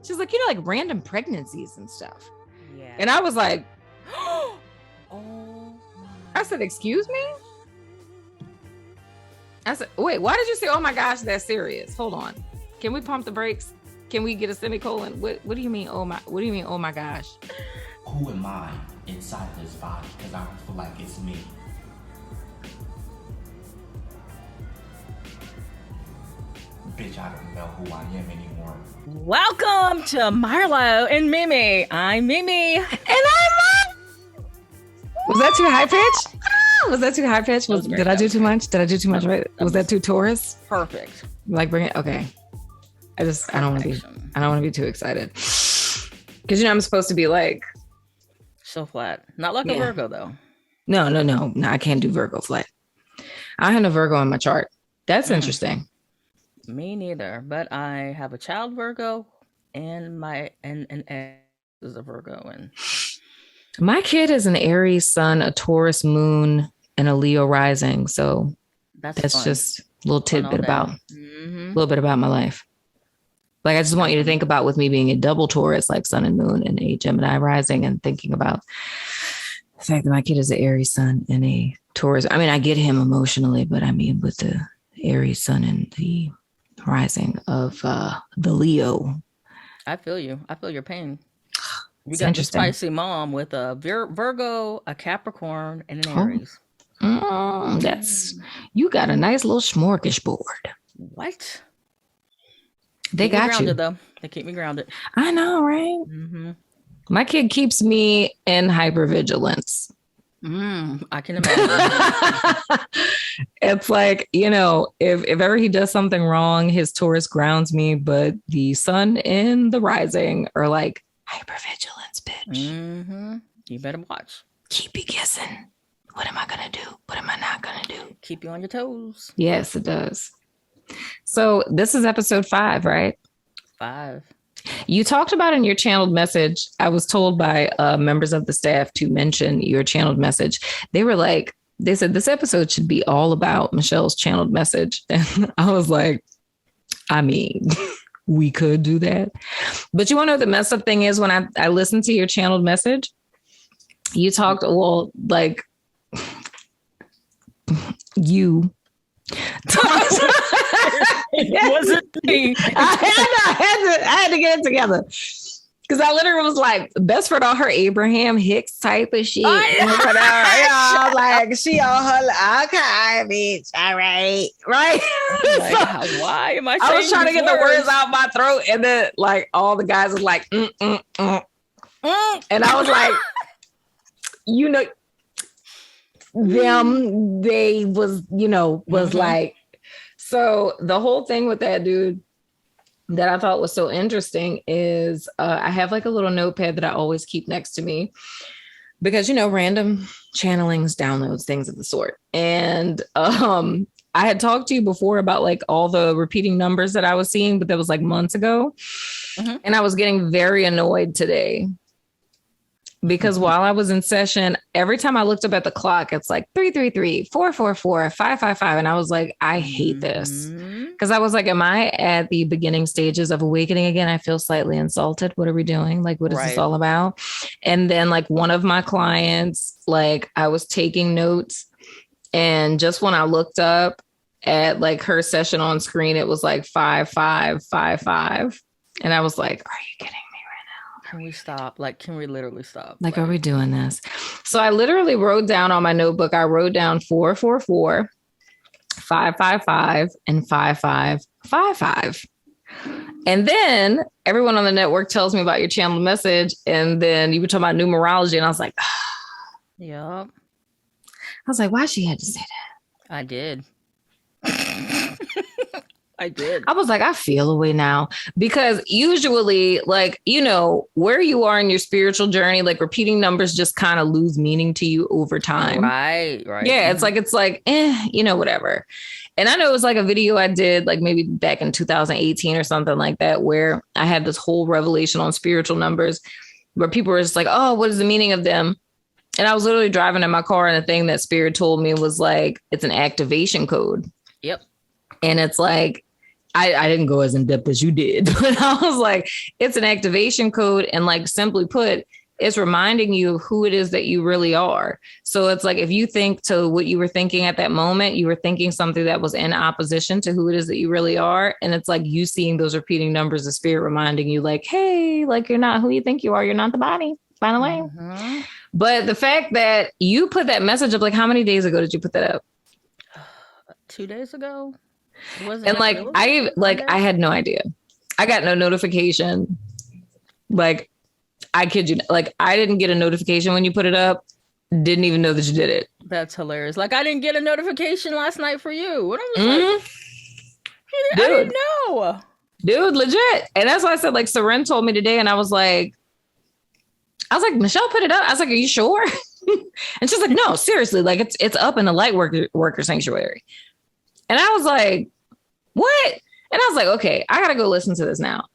She's like, like random pregnancies and stuff. Yeah. And I was like, Oh. I said, excuse me? I said, wait, why did you say, oh my gosh, that's serious? Hold on. Can we pump the brakes? Can we get a semicolon? What do you mean, oh my gosh? Who am I inside this body? Because I don't feel like it's me. Bitch, I don't know who I am anymore. Welcome to Marlowe and Mimi. I'm Mimi. And I'm Was that too high pitch? Was that too high pitch? Did I do too much? Did I do too much? Right? Was that too Taurus? Perfect. Like bring it. Okay. I don't want to be too excited. Because I'm supposed to be like so flat. Not like a Virgo though. No, I can't do Virgo flat. I have a Virgo on my chart. That's interesting. Me neither. But I have a child Virgo and my and ex is a Virgo, and my kid is an Aries sun, a Taurus moon, and a Leo rising. So that's just a little tidbit about a little bit about my life. Like, I just want you to think about with me being a double Taurus, like sun and moon, and a Gemini rising, and thinking about the fact that my kid is an Aries sun and a Taurus. I mean, I get him emotionally, but I mean, with the Aries sun and the rising of the Leo. I feel you. I feel your pain. You got a spicy mom with a Virgo, a Capricorn, and an Aries. You got a nice little smorgasbord. What? They got grounded, you. Though. They keep me grounded. I know, right? Mm-hmm. My kid keeps me in hypervigilance. I can imagine. It's like, if ever he does something wrong, his Taurus grounds me, but the sun and the rising are like, hypervigilance, bitch. Mm-hmm. You better watch. Keep you guessing. What am I going to do? What am I not going to do? Keep you on your toes. Yes, it does. So this is episode 5, right? 5. You talked about in your channeled message. I was told by members of the staff to mention your channeled message. They said this episode should be all about Michelle's channeled message. And I was like, I mean, we could do that. But you want to know what the messed up thing is? When I listened to your channeled message, you talked, you it wasn't me. I had to get it together. Because I literally was like, best friend on her Abraham Hicks type of shit. I was like, she on her, okay, bitch. All right. Right. Like, why am I was trying to get the words out my throat. And then like all the guys was like, And I was like, they was like, so the whole thing with that dude that I thought was so interesting is I have like a little notepad that I always keep next to me because, random channelings, downloads, things of the sort. And I had talked to you before about like all the repeating numbers that I was seeing, but that was like months ago. Mm-hmm. And I was getting very annoyed today. Because while I was in session, every time I looked up at the clock, it's like 333, 444, 555. And I was like, I hate this. Because I was like, am I at the beginning stages of awakening again? I feel slightly insulted. What are we doing? Like, what is this all about? And then like one of my clients, like I was taking notes. And just when I looked up at like her session on screen, it was like 5555. And I was like, are you kidding me? Can we stop? Like, can we literally stop? Like, are we doing this? So I literally wrote down on my notebook, I wrote down 444, 555, and 5555. And then everyone on the network tells me about your channel message. And then you were talking about numerology. And I was like, Yep. I was like, why she had to say that? I did. I did. I was like, I feel a way now because usually like, where you are in your spiritual journey, like repeating numbers just kind of lose meaning to you over time. Right. Yeah. It's like, whatever. And I know it was like a video I did like maybe back in 2018 or something like that, where I had this whole revelation on spiritual numbers where people were just like, oh, what is the meaning of them? And I was literally driving in my car and the thing that Spirit told me was like, it's an activation code. Yep. And it's like, I didn't go as in depth as you did, but I was like, it's an activation code. And like, simply put, it's reminding you of who it is that you really are. So it's like, if you think to what you were thinking at that moment, you were thinking something that was in opposition to who it is that you really are. And it's like you seeing those repeating numbers of spirit reminding you like, hey, like you're not who you think you are. You're not the body, by the way. Mm-hmm. But the fact that you put that message up, like how many days ago did you put that up? 2 days ago. And like, I had no idea. I got no notification. Like, I kid you, like I didn't get a notification when you put it up. Didn't even know that you did it. That's hilarious. Like I didn't get a notification last night for you. What I was like, I didn't know. Dude, legit. And that's why I said like Seren told me today, and I was like, Michelle put it up. I was like, are you sure? And she's like, no, seriously, like it's up in the light worker sanctuary. And I was like, what? And I was like, okay, I gotta go listen to this now.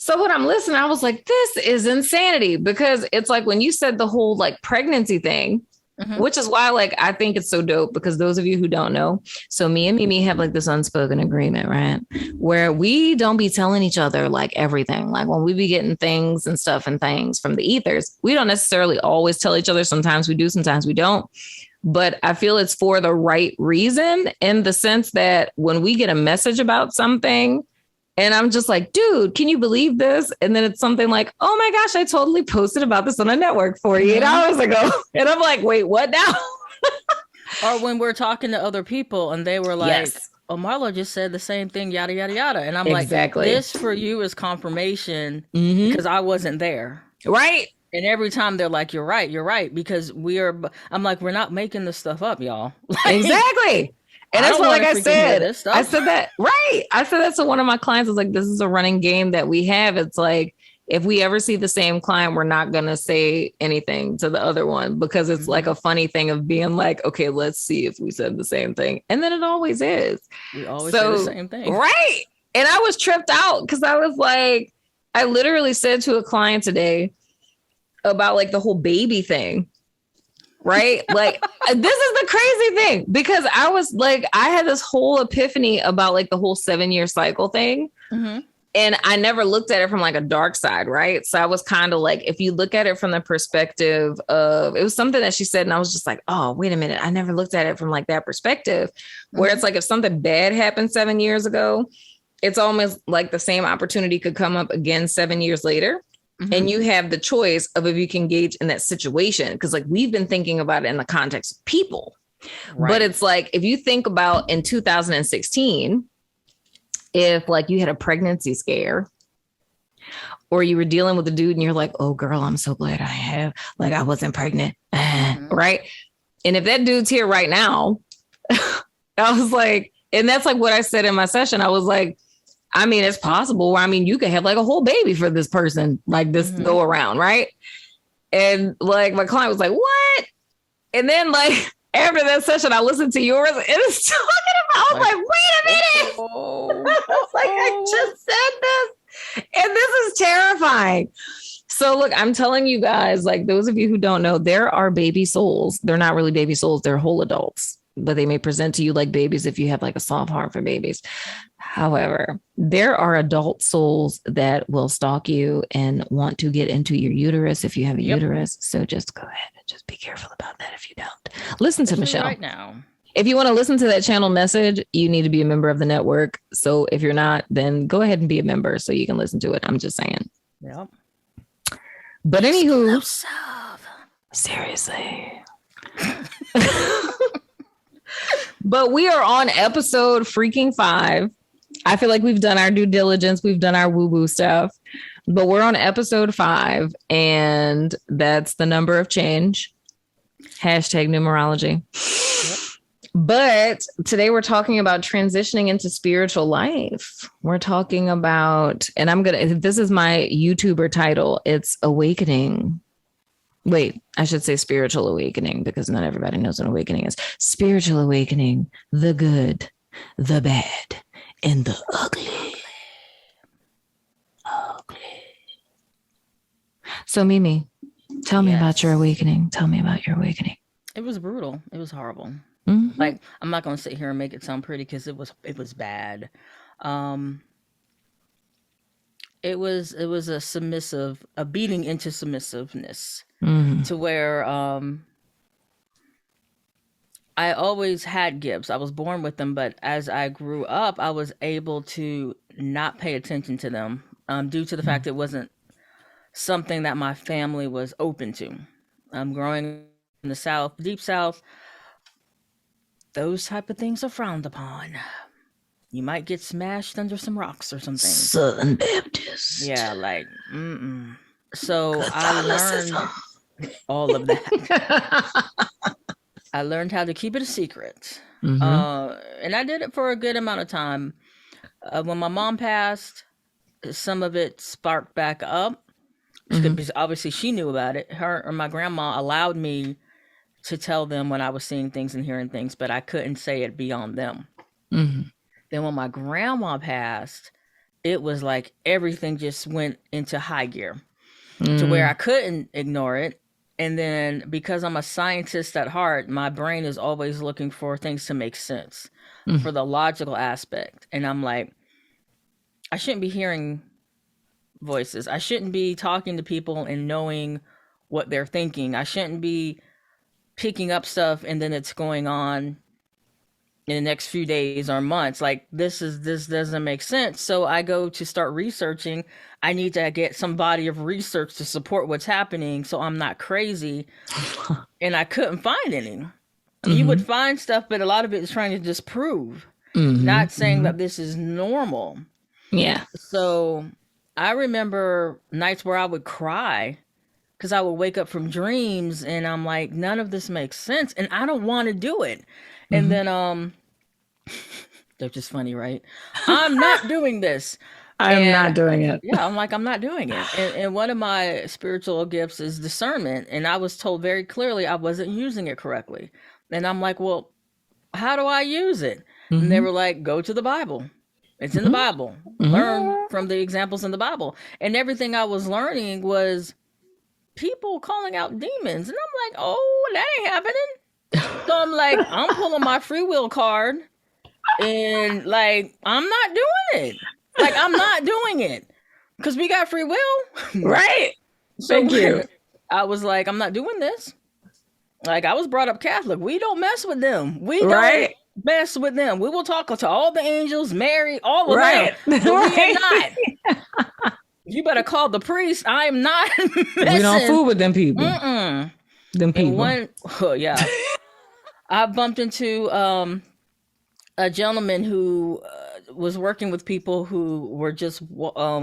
So when I'm listening, I was like, this is insanity, because it's like when you said the whole like pregnancy thing, mm-hmm. which is why like I think it's so dope, because those of you who don't know, so me and Mimi have like this unspoken agreement, right? Where we don't be telling each other like everything. Like when we be getting things and stuff and things from the ethers, we don't necessarily always tell each other. Sometimes we do, sometimes we don't. But I feel it's for the right reason, in the sense that when we get a message about something, and I'm just like, dude, can you believe this? And then it's something like, oh my gosh, I totally posted about this on a network 48 hours ago. And I'm like, wait, what now? Or when we're talking to other people and they were like, yes. Oh, Marlowe just said the same thing, yada, yada, yada. And I'm exactly. Like, this for you is confirmation, because I wasn't there. Right. And every time they're like, you're right. Because I'm like, we're not making this stuff up, y'all. Like, exactly. And that's what, like I said that, right. I said that to one of my clients. I was like, this is a running game that we have. It's like, if we ever see the same client, we're not going to say anything to the other one, because it's like a funny thing of being like, okay, let's see if we said the same thing. And then it always is. We always say the same thing. Right. And I was tripped out, because I was like, I literally said to a client today about like the whole baby thing. Right. Like, this is the crazy thing, because I was like, I had this whole epiphany about like the whole 7-year cycle thing. Mm-hmm. And I never looked at it from like a dark side. Right. So I was kind of like, if you look at it from the perspective of, it was something that she said, and I was just like, oh, wait a minute. I never looked at it from like that perspective, where it's like, if something bad happened 7 years ago, it's almost like the same opportunity could come up again 7 years later. Mm-hmm. And you have the choice of if you can engage in that situation. Because like we've been thinking about it in the context of people. Right. But it's like, if you think about in 2016, if like you had a pregnancy scare, or you were dealing with a dude and you're like, oh girl, I'm so glad I wasn't pregnant. Mm-hmm. Right. And if that dude's here right now, I was like, and that's like what I said in my session. I was like, I mean, it's possible. I mean, you could have like a whole baby for this person, like this go around, right? And like my client was like, what? And then like after that session, I listened to yours, and it's talking about, I was like, wait a minute. I was like, I just said this. And this is terrifying. So look, I'm telling you guys, like those of you who don't know, there are baby souls. They're not really baby souls. They're whole adults, but they may present to you like babies if you have like a soft heart for babies. However, there are adult souls that will stalk you and want to get into your uterus if you have a uterus. So just go ahead and just be careful about that if you don't. Listen to Michelle. Right now. If you want to listen to that channel message, you need to be a member of the network. So if you're not, then go ahead and be a member so you can listen to it. I'm just saying. Yep. But anywho, seriously. But we are on episode freaking 5. I feel like we've done our due diligence. We've done our woo-woo stuff, but we're on episode 5, and that's the number of change. Hashtag numerology. Yep. But today we're talking about transitioning into spiritual life. We're talking about, and this is my YouTuber title. It's awakening. Wait, I should say spiritual awakening, because not everybody knows what awakening is. Spiritual awakening, the good, the bad, and the ugly. So Mimi, tell me about your awakening. Tell me about your awakening. It was brutal. It was horrible. Mm-hmm. Like, I'm not going to sit here and make it sound pretty, because it was bad. Um, it was a beating into submissiveness to where I always had gifts. I was born with them, but as I grew up, I was able to not pay attention to them due to the fact it wasn't something that my family was open to. Growing in the South, deep South, those type of things are frowned upon. You might get smashed under some rocks or something. Southern Baptist. Yeah, like, So I learned all of that. I learned how to keep it a secret. And I did it for a good amount of time. When my mom passed, some of it sparked back up. Because obviously she knew about it. Her or my grandma allowed me to tell them when I was seeing things and hearing things, but I couldn't say it beyond them. Then when my grandma passed, it was like everything just went into high gear to where I couldn't ignore it. And then because I'm a scientist at heart, my brain is always looking for things to make sense, for the logical aspect. And I'm like, I shouldn't be hearing voices. I shouldn't be talking to people and knowing what they're thinking. I shouldn't be picking up stuff and then it's going on in the next few days or months. Like this doesn't make sense. So I go to start researching. I need to get some body of research to support what's happening so I'm not crazy. And I couldn't find any. You would find stuff, but a lot of it is trying to disprove, not saying that this is normal. Yeah. So I remember nights where I would cry because I would wake up from dreams and I'm like, none of this makes sense. And I don't want to do it. And then, they're just funny, right? I'm not doing this. I'm not doing it. Yeah, I'm like, I'm not doing it. And one of my spiritual gifts is discernment. And I was told very clearly I wasn't using it correctly. And I'm like, well, how do I use it? And they were like, go to the Bible. It's in the Bible. Learn from the examples in the Bible. And everything I was learning was people calling out demons. And I'm like, oh, that ain't happening. So I'm like, I'm pulling my free will card and like, I'm not doing it. Like, I'm not doing it because we got free will. Right. So thank you. I was like, I'm not doing this. Like, I was brought up Catholic. We don't mess with them. We don't mess with them. We will talk to all the angels, Mary, all of them. But we ain't not. You better call the priest. I am not messing. We don't fool with them people. Them people. Yeah. I bumped into a gentleman who was working with people who were just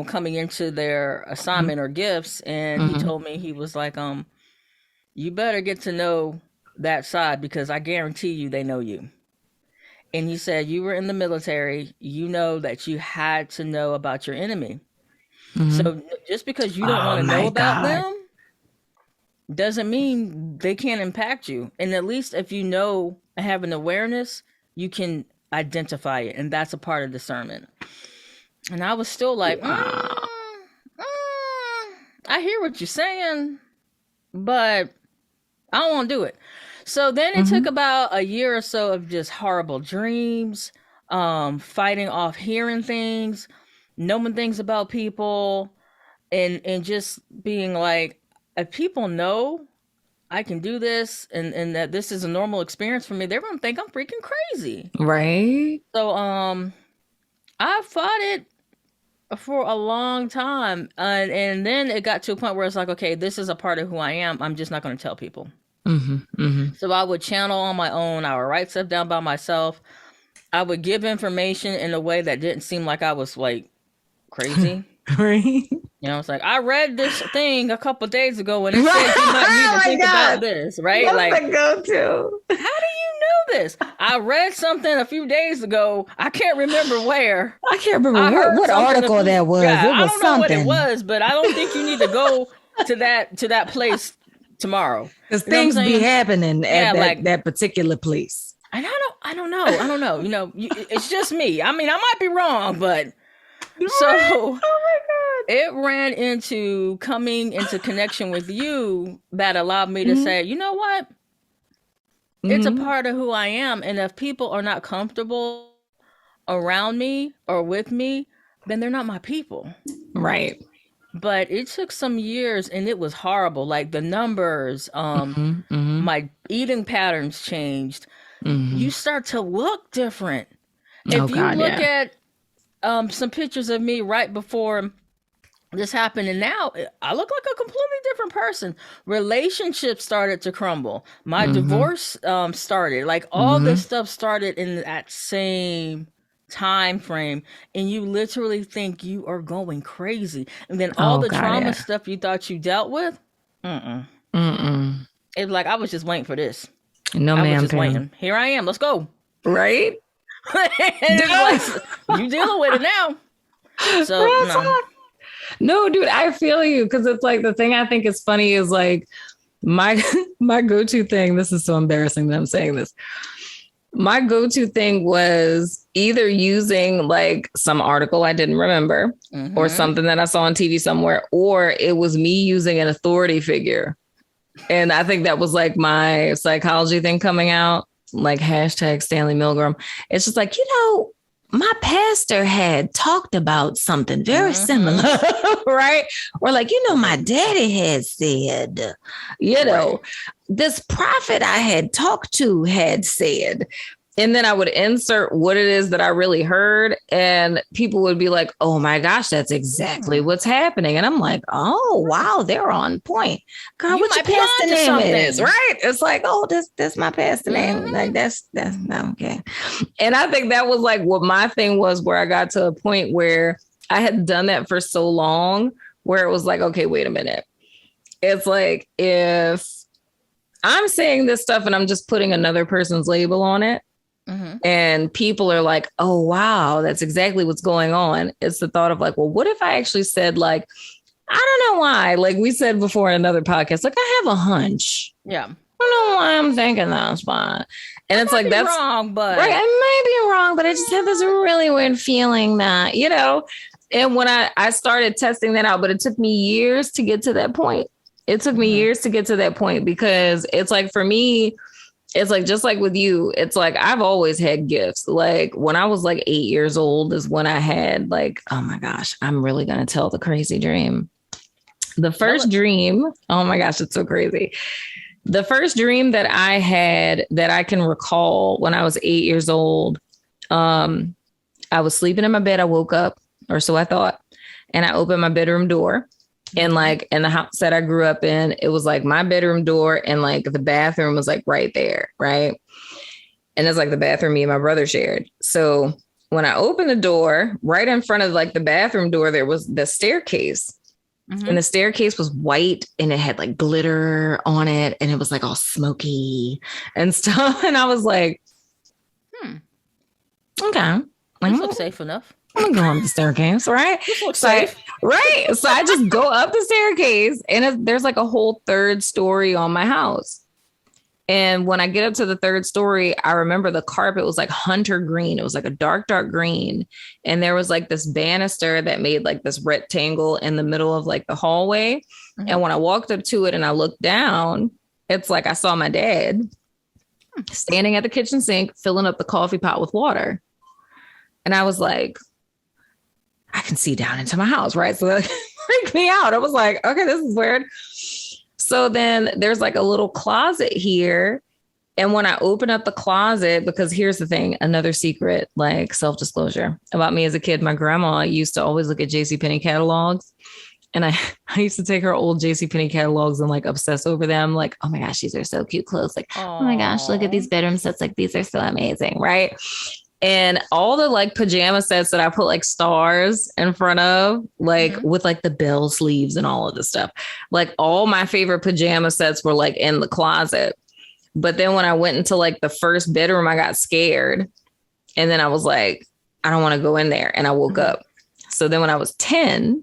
coming into their assignment or gifts. And he told me, he was like, you better get to know that side because I guarantee you they know you. And he said, you were in the military, you know that you had to know about your enemy. So just because you don't want to know about them doesn't mean they can't impact you. And at least if you know and have an awareness, you can identify it. And that's a part of discernment. And I was still like, I hear what you're saying, but I don't want to do it. So then it took about a year or so of just horrible dreams, fighting off hearing things, knowing things about people, and just being like, if people know I can do this and that this is a normal experience for me, they're going to think I'm freaking crazy. Right. So I fought it for a long time. And then it got to a point where it's like, okay, this is a part of who I am. I'm just not going to tell people. So I would channel on my own. I would write stuff down by myself. I would give information in a way that didn't seem like I was like crazy. Right. You know, it's like, I read this thing a couple days ago and it said you might need to think about this, right? That's like, the go-to. How do you know this? I read something a few days ago. I can't remember where. I can't remember what article that was. Yeah, it was I don't something. know what it was, but I don't think you need to go to that place tomorrow. Because things be happening at that particular place. And I don't know. You know, it's just me. I mean, I might be wrong, but so oh my God. It ran into coming into connection with you that allowed me to say, you know what? It's a part of who I am. And if people are not comfortable around me or with me, then they're not my people. Right. But it took some years and it was horrible. Like the numbers, my eating patterns changed. You start to look different. If you look at some pictures of me right before this happened, and now I look like a completely different person. Relationships started to crumble. My divorce started. Like all this stuff started in that same time frame, and you literally think you are going crazy. And then all the trauma stuff you thought you dealt with, it's like I was just waiting for this. No, I was just waiting. Here I am. Let's go. Right? It's like, you dealing with it now. So no, dude, I feel you, because it's like the thing I think is funny is like my go-to thing. This is so embarrassing that I'm saying this. My go-to thing was either using like some article I didn't remember or something that I saw on TV somewhere, or it was me using an authority figure. And I think that was like my psychology thing coming out, like hashtag Stanley Milgram. It's just like, my pastor had talked about something very similar, right? Or like, my daddy had said, this prophet I had talked to had said. And then I would insert what it is that I really heard. And people would be like, oh my gosh, that's exactly what's happening. And I'm like, oh, wow, they're on point. Girl, what your pastor name is, right? It's like, oh, this my pastor name. Like that's okay. And I think that was like what my thing was, where I got to a point where I had done that for so long, where it was like, okay, wait a minute. It's like, if I'm saying this stuff and I'm just putting another person's label on it, and people are like, oh, wow, that's exactly what's going on. It's the thought of like, well, what if I actually said like, I don't know why, like we said before in another podcast, like I have a hunch. Yeah. I don't know why I'm thinking that's fine. And it's like, that's wrong, but right. I might be wrong, but I just have this really weird feeling that, and when I started testing that out, but it took me years to get to that point. It took me years to get to that point, because it's like, for me, it's like, just like with you, it's like, I've always had gifts. Like when I was like 8 years old is when I had like, oh my gosh, I'm really going to tell the crazy dream. The first dream, oh my gosh, it's so crazy. The first dream that I had that I can recall when I was 8 years old, I was sleeping in my bed. I woke up, or so I thought, and I opened my bedroom door. And like in the house that I grew up in, it was like my bedroom door and like the bathroom was like right there. Right. And it's like the bathroom me and my brother shared. So when I opened the door, right in front of like the bathroom door, there was the staircase. And the staircase was white and it had like glitter on it. And it was like all smoky and stuff. And I was like, okay. This looks safe enough. I'm gonna go up the staircase, right? So I just go up the staircase, and there's like a whole third story on my house. And when I get up to the third story, I remember the carpet was like hunter green. It was like a dark, dark green. And there was like this banister that made like this rectangle in the middle of like the hallway. And when I walked up to it and I looked down, it's like I saw my dad standing at the kitchen sink, filling up the coffee pot with water. And I was like, I can see down into my house, right? So that freaked me out. I was like, okay, this is weird. So then there's like a little closet here. And when I open up the closet, because here's the thing, another secret, like self-disclosure about me as a kid, my grandma used to always look at JCPenney catalogs. And I used to take her old JCPenney catalogs and like obsess over them. Like, oh my gosh, these are so cute clothes. Like, oh my gosh, look at these bedroom sets. Like, these are so amazing, right? And all the like pajama sets that I put like stars in front of, like with like the bell sleeves and all of this stuff, like all my favorite pajama sets were like in the closet. But then when I went into like the first bedroom, I got scared. And then I was like, I don't want to go in there. And I woke up. So then when I was 10,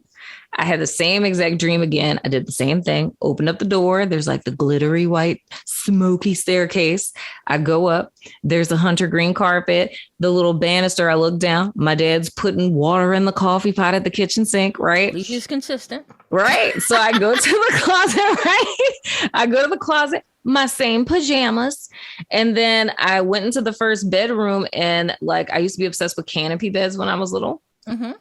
I had the same exact dream again. I did the same thing, opened up the door. There's like the glittery white, smoky staircase. I go up. There's a hunter green carpet, the little banister. I look down. My dad's putting water in the coffee pot at the kitchen sink, right? He's consistent. Right. So I go to the closet, right? I go to the closet. my same pajamas. And then I went into the first bedroom, and like I used to be obsessed with canopy beds when I was little. Mm-hmm.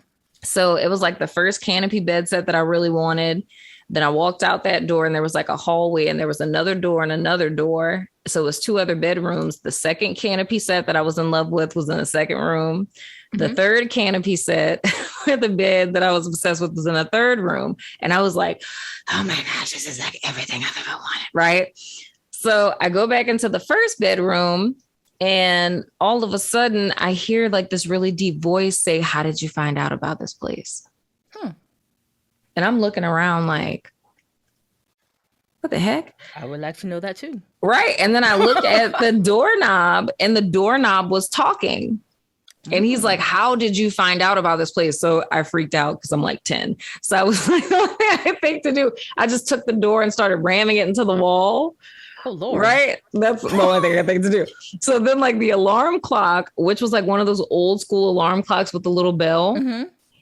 So it was like the first canopy bed set that I really wanted. Then I walked out that door, and there was like a hallway, and there was another door and another door. So it was 2 other bedrooms. The second canopy set that I was in love with was in the second room. The third canopy set with the bed that I was obsessed with was in the third room. And I was like, oh my gosh, this is like everything I've ever wanted. Right. So I go back into the first bedroom, and all of a sudden I hear like this really deep voice say, how did you find out about this place? And I'm looking around like, what the heck? I would like to know that too. Right. And then I looked at the doorknob, and the doorknob was talking. And he's like, how did you find out about this place? So I freaked out because I'm like 10. So I was like, the only thing I think to do, I just took the door and started ramming it into the wall. Oh, Lord. Right. That's the only thing I think to do. So then like the alarm clock, which was like one of those old school alarm clocks with the little bell.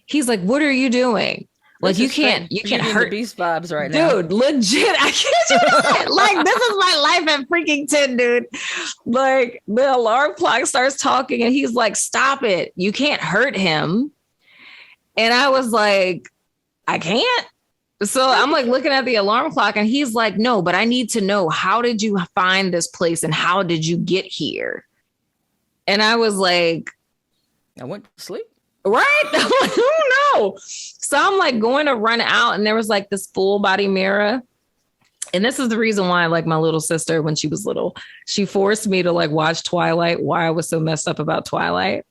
He's like, what are you doing? Like you can't hurt the Beast vibes right now, dude. Legit, I can't. Like this is my life at freaking 10, dude. Like the alarm clock starts talking, and he's like, "Stop it! You can't hurt him." And I was like, "I can't." So I'm like looking at the alarm clock, and he's like, "No, but I need to know, how did you find this place, and how did you get here?" And I was like, "I went to sleep." Right? I'm like, oh no. So I'm like going to run out, and there was like this full body mirror. And this is the reason why, like my little sister, when she was little, she forced me to like watch Twilight. Why I was so messed up about Twilight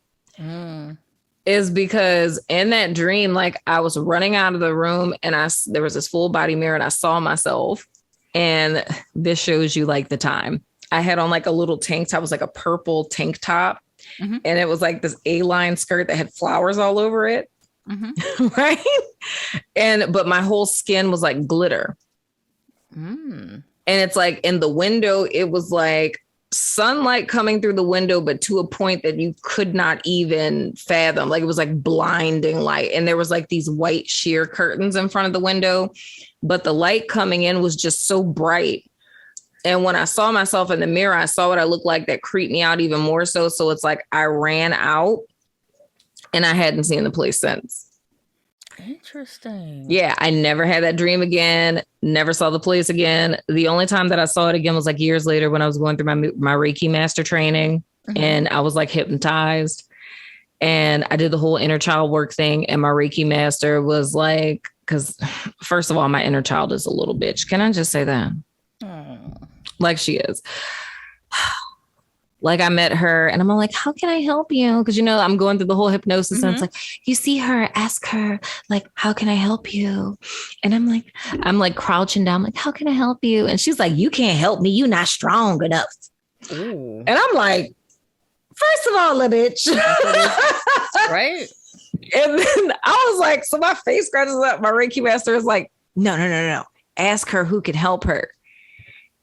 is because in that dream, like I was running out of the room, and there was this full body mirror, and I saw myself. And this shows you like the time. I had on like a little tank top. It was like a purple tank top. And it was like this A-line skirt that had flowers all over it. Right. But my whole skin was like glitter. And it's like in the window, it was like sunlight coming through the window, but to a point that you could not even fathom. Like it was like blinding light. And there was like these white sheer curtains in front of the window, but the light coming in was just so bright. And when I saw myself in the mirror, I saw what I looked like. That creeped me out even more so. So it's like I ran out, and I hadn't seen the place since. Interesting. Yeah, I never had that dream again. Never saw the place again. The only time that I saw it again was like years later when I was going through my Reiki master training, and I was like hypnotized. And I did the whole inner child work thing. And my Reiki master was like, because first of all, my inner child is a little bitch. Can I just say that? Like she is. Like I met her, and I'm like, how can I help you? Because, you know, I'm going through the whole hypnosis, and it's like, you see her, ask her, like, how can I help you? And I'm like crouching down, like, how can I help you? And she's like, you can't help me. You're not strong enough. Ooh. And I'm like, first of all, little bitch. Right. And then I was like, so my face scratches up. My Reiki master is like, no. Ask her who can help her.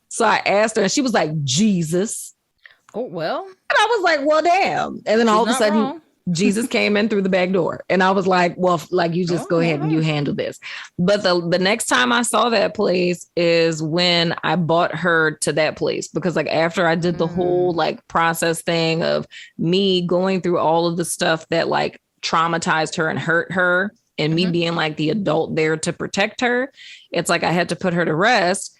So I asked her, and she was like, Jesus. Oh, well. And I was like, well, damn. And then all of a sudden, Jesus came in through the back door. And I was like, well, like, you just go ahead and you handle this. But the next time I saw that place is when I bought her to that place. Because like after I did the whole like process thing of me going through all of the stuff that like traumatized her and hurt her, and me being like the adult there to protect her, it's like I had to put her to rest.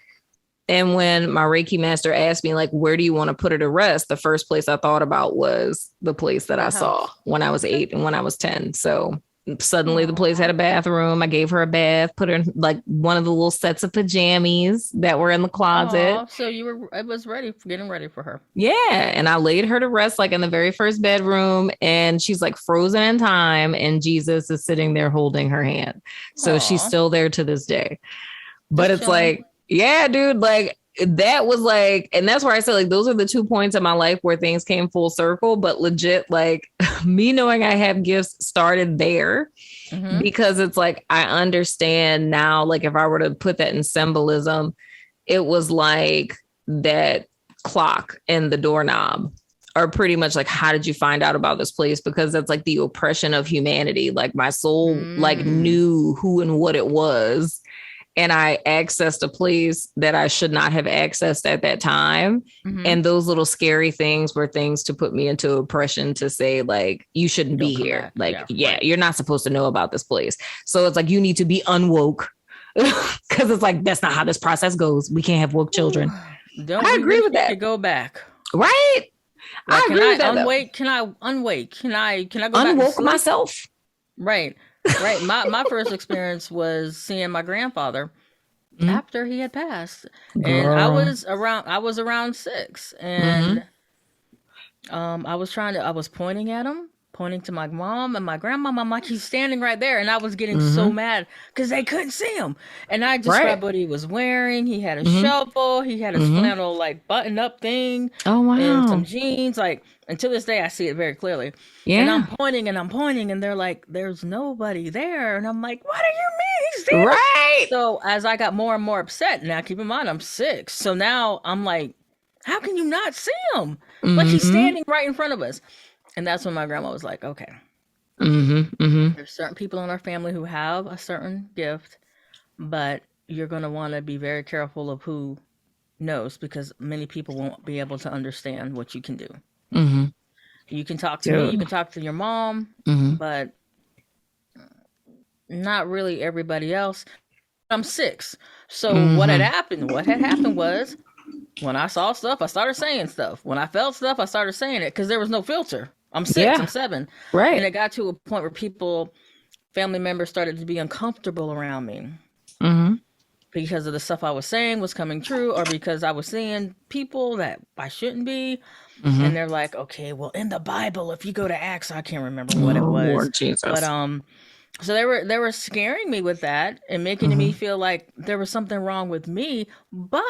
And when my Reiki master asked me, like, where do you want to put her to rest? The first place I thought about was the place that I saw when I was 8 and when I was 10. So suddenly the place had a bathroom. I gave her a bath, put her in like one of the little sets of pajamas that were in the closet. So it was getting ready for her. Yeah. And I laid her to rest like in the very first bedroom, and she's like frozen in time, and Jesus is sitting there holding her hand. So she's still there to this day. But it's like, yeah, dude, like that was like, and that's where I said, like, those are the 2 points in my life where things came full circle. But legit, like me knowing I have gifts started there, because it's like, I understand now, like if I were to put that in symbolism, it was like that clock and the doorknob are pretty much like, how did you find out about this place? Because that's like the oppression of humanity. Like my soul like knew who and what it was. and I accessed a place that I should not have accessed at that time. And those little scary things were things to put me into oppression, to say like, you shouldn't be here. Back. Like, right. You're not supposed to know about this place. So it's like, you need to be unwoke, because it's like, that's not how this process goes. We can't have woke children. I agree with that. To go back. Right. Like, I agree with that. Can I unwake? Can I go unwoke myself? Right. Right. My first experience was seeing my grandfather after he had passed. And I was around 6, and I was pointing at him, pointing to my mom and my grandma. I'm like, he's standing right there. And I was getting so mad because they couldn't see him. And I described what he was wearing. He had a shovel. He had his flannel like button up thing. Oh, wow. And some jeans. Like, and to this day, I see it very clearly. Yeah. And I'm pointing and they're like, there's nobody there. And I'm like, what do you mean? He's there. Right. So as I got more and more upset, now keep in mind, I'm 6. So now I'm like, how can you not see him? Like, he's standing right in front of us. And that's when my grandma was like, okay, there's certain people in our family who have a certain gift, but you're going to want to be very careful of who knows, because many people won't be able to understand what you can do. You can talk to me, you can talk to your mom, but not really everybody else. I'm 6. So what had happened was, when I saw stuff, I started saying stuff. When I felt stuff, I started saying it, because there was no filter. I'm 6, I'm 7. Right. And it got to a point where family members started to be uncomfortable around me. Because of the stuff I was saying was coming true, or because I was seeing people that I shouldn't be. And they're like, okay, well, in the Bible, if you go to Acts, I can't remember what it was. Lord Jesus. But so they were scaring me with that and making me feel like there was something wrong with me. But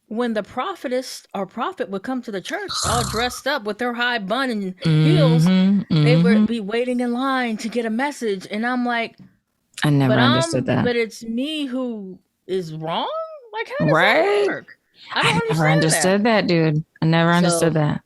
when the prophetess or prophet would come to the church all dressed up with their high bun and heels, they would be waiting in line to get a message. And I'm like, I never understood that. But it's me who is wrong? Like, how does that work? I never understood that, dude. I never understood that.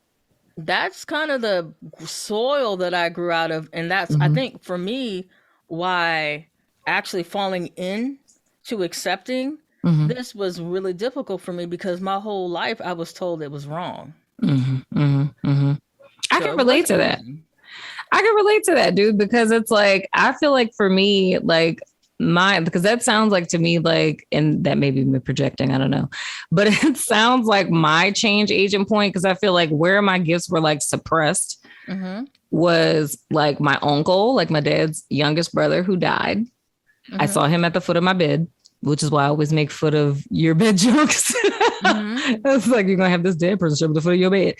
That's kind of the soil that I grew out of. And that's, I think, for me, why actually falling in to accepting this was really difficult for me, because my whole life I was told it was wrong. I can relate to that. I can relate to that, dude, because it's like, I feel like for me, like because that sounds like to me, like, and that may be me projecting, I don't know, but it sounds like my change agent point, because I feel like where my gifts were like suppressed was like my uncle, like my dad's youngest brother who died. I saw him at the foot of my bed, which is why I always make foot of your bed jokes. It's like, you're going to have this dead person show up at the foot of your bed,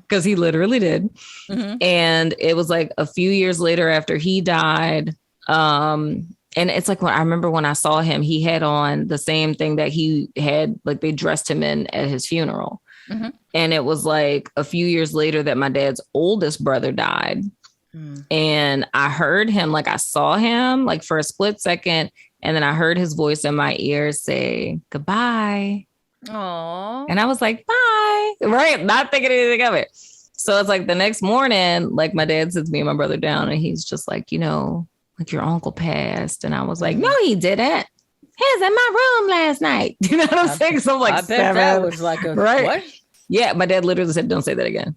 because he literally did. And it was like a few years later after he died. And it's like, when I remember when I saw him, he had on the same thing that he had, like they dressed him in at his funeral. And it was like a few years later that my dad's oldest brother died. And I heard him, like I saw him like for a split second. And then I heard his voice in my ear say, goodbye. Aww. And I was like, bye. Right. Not thinking anything of it. So it's like the next morning, like my dad sits me and my brother down, and he's just like, you know, like your uncle passed. And I was like, no, he didn't. He was in my room last night. You know what I'm saying? So I'm like, I bet that was like a, what? Yeah. My dad literally said, don't say that again.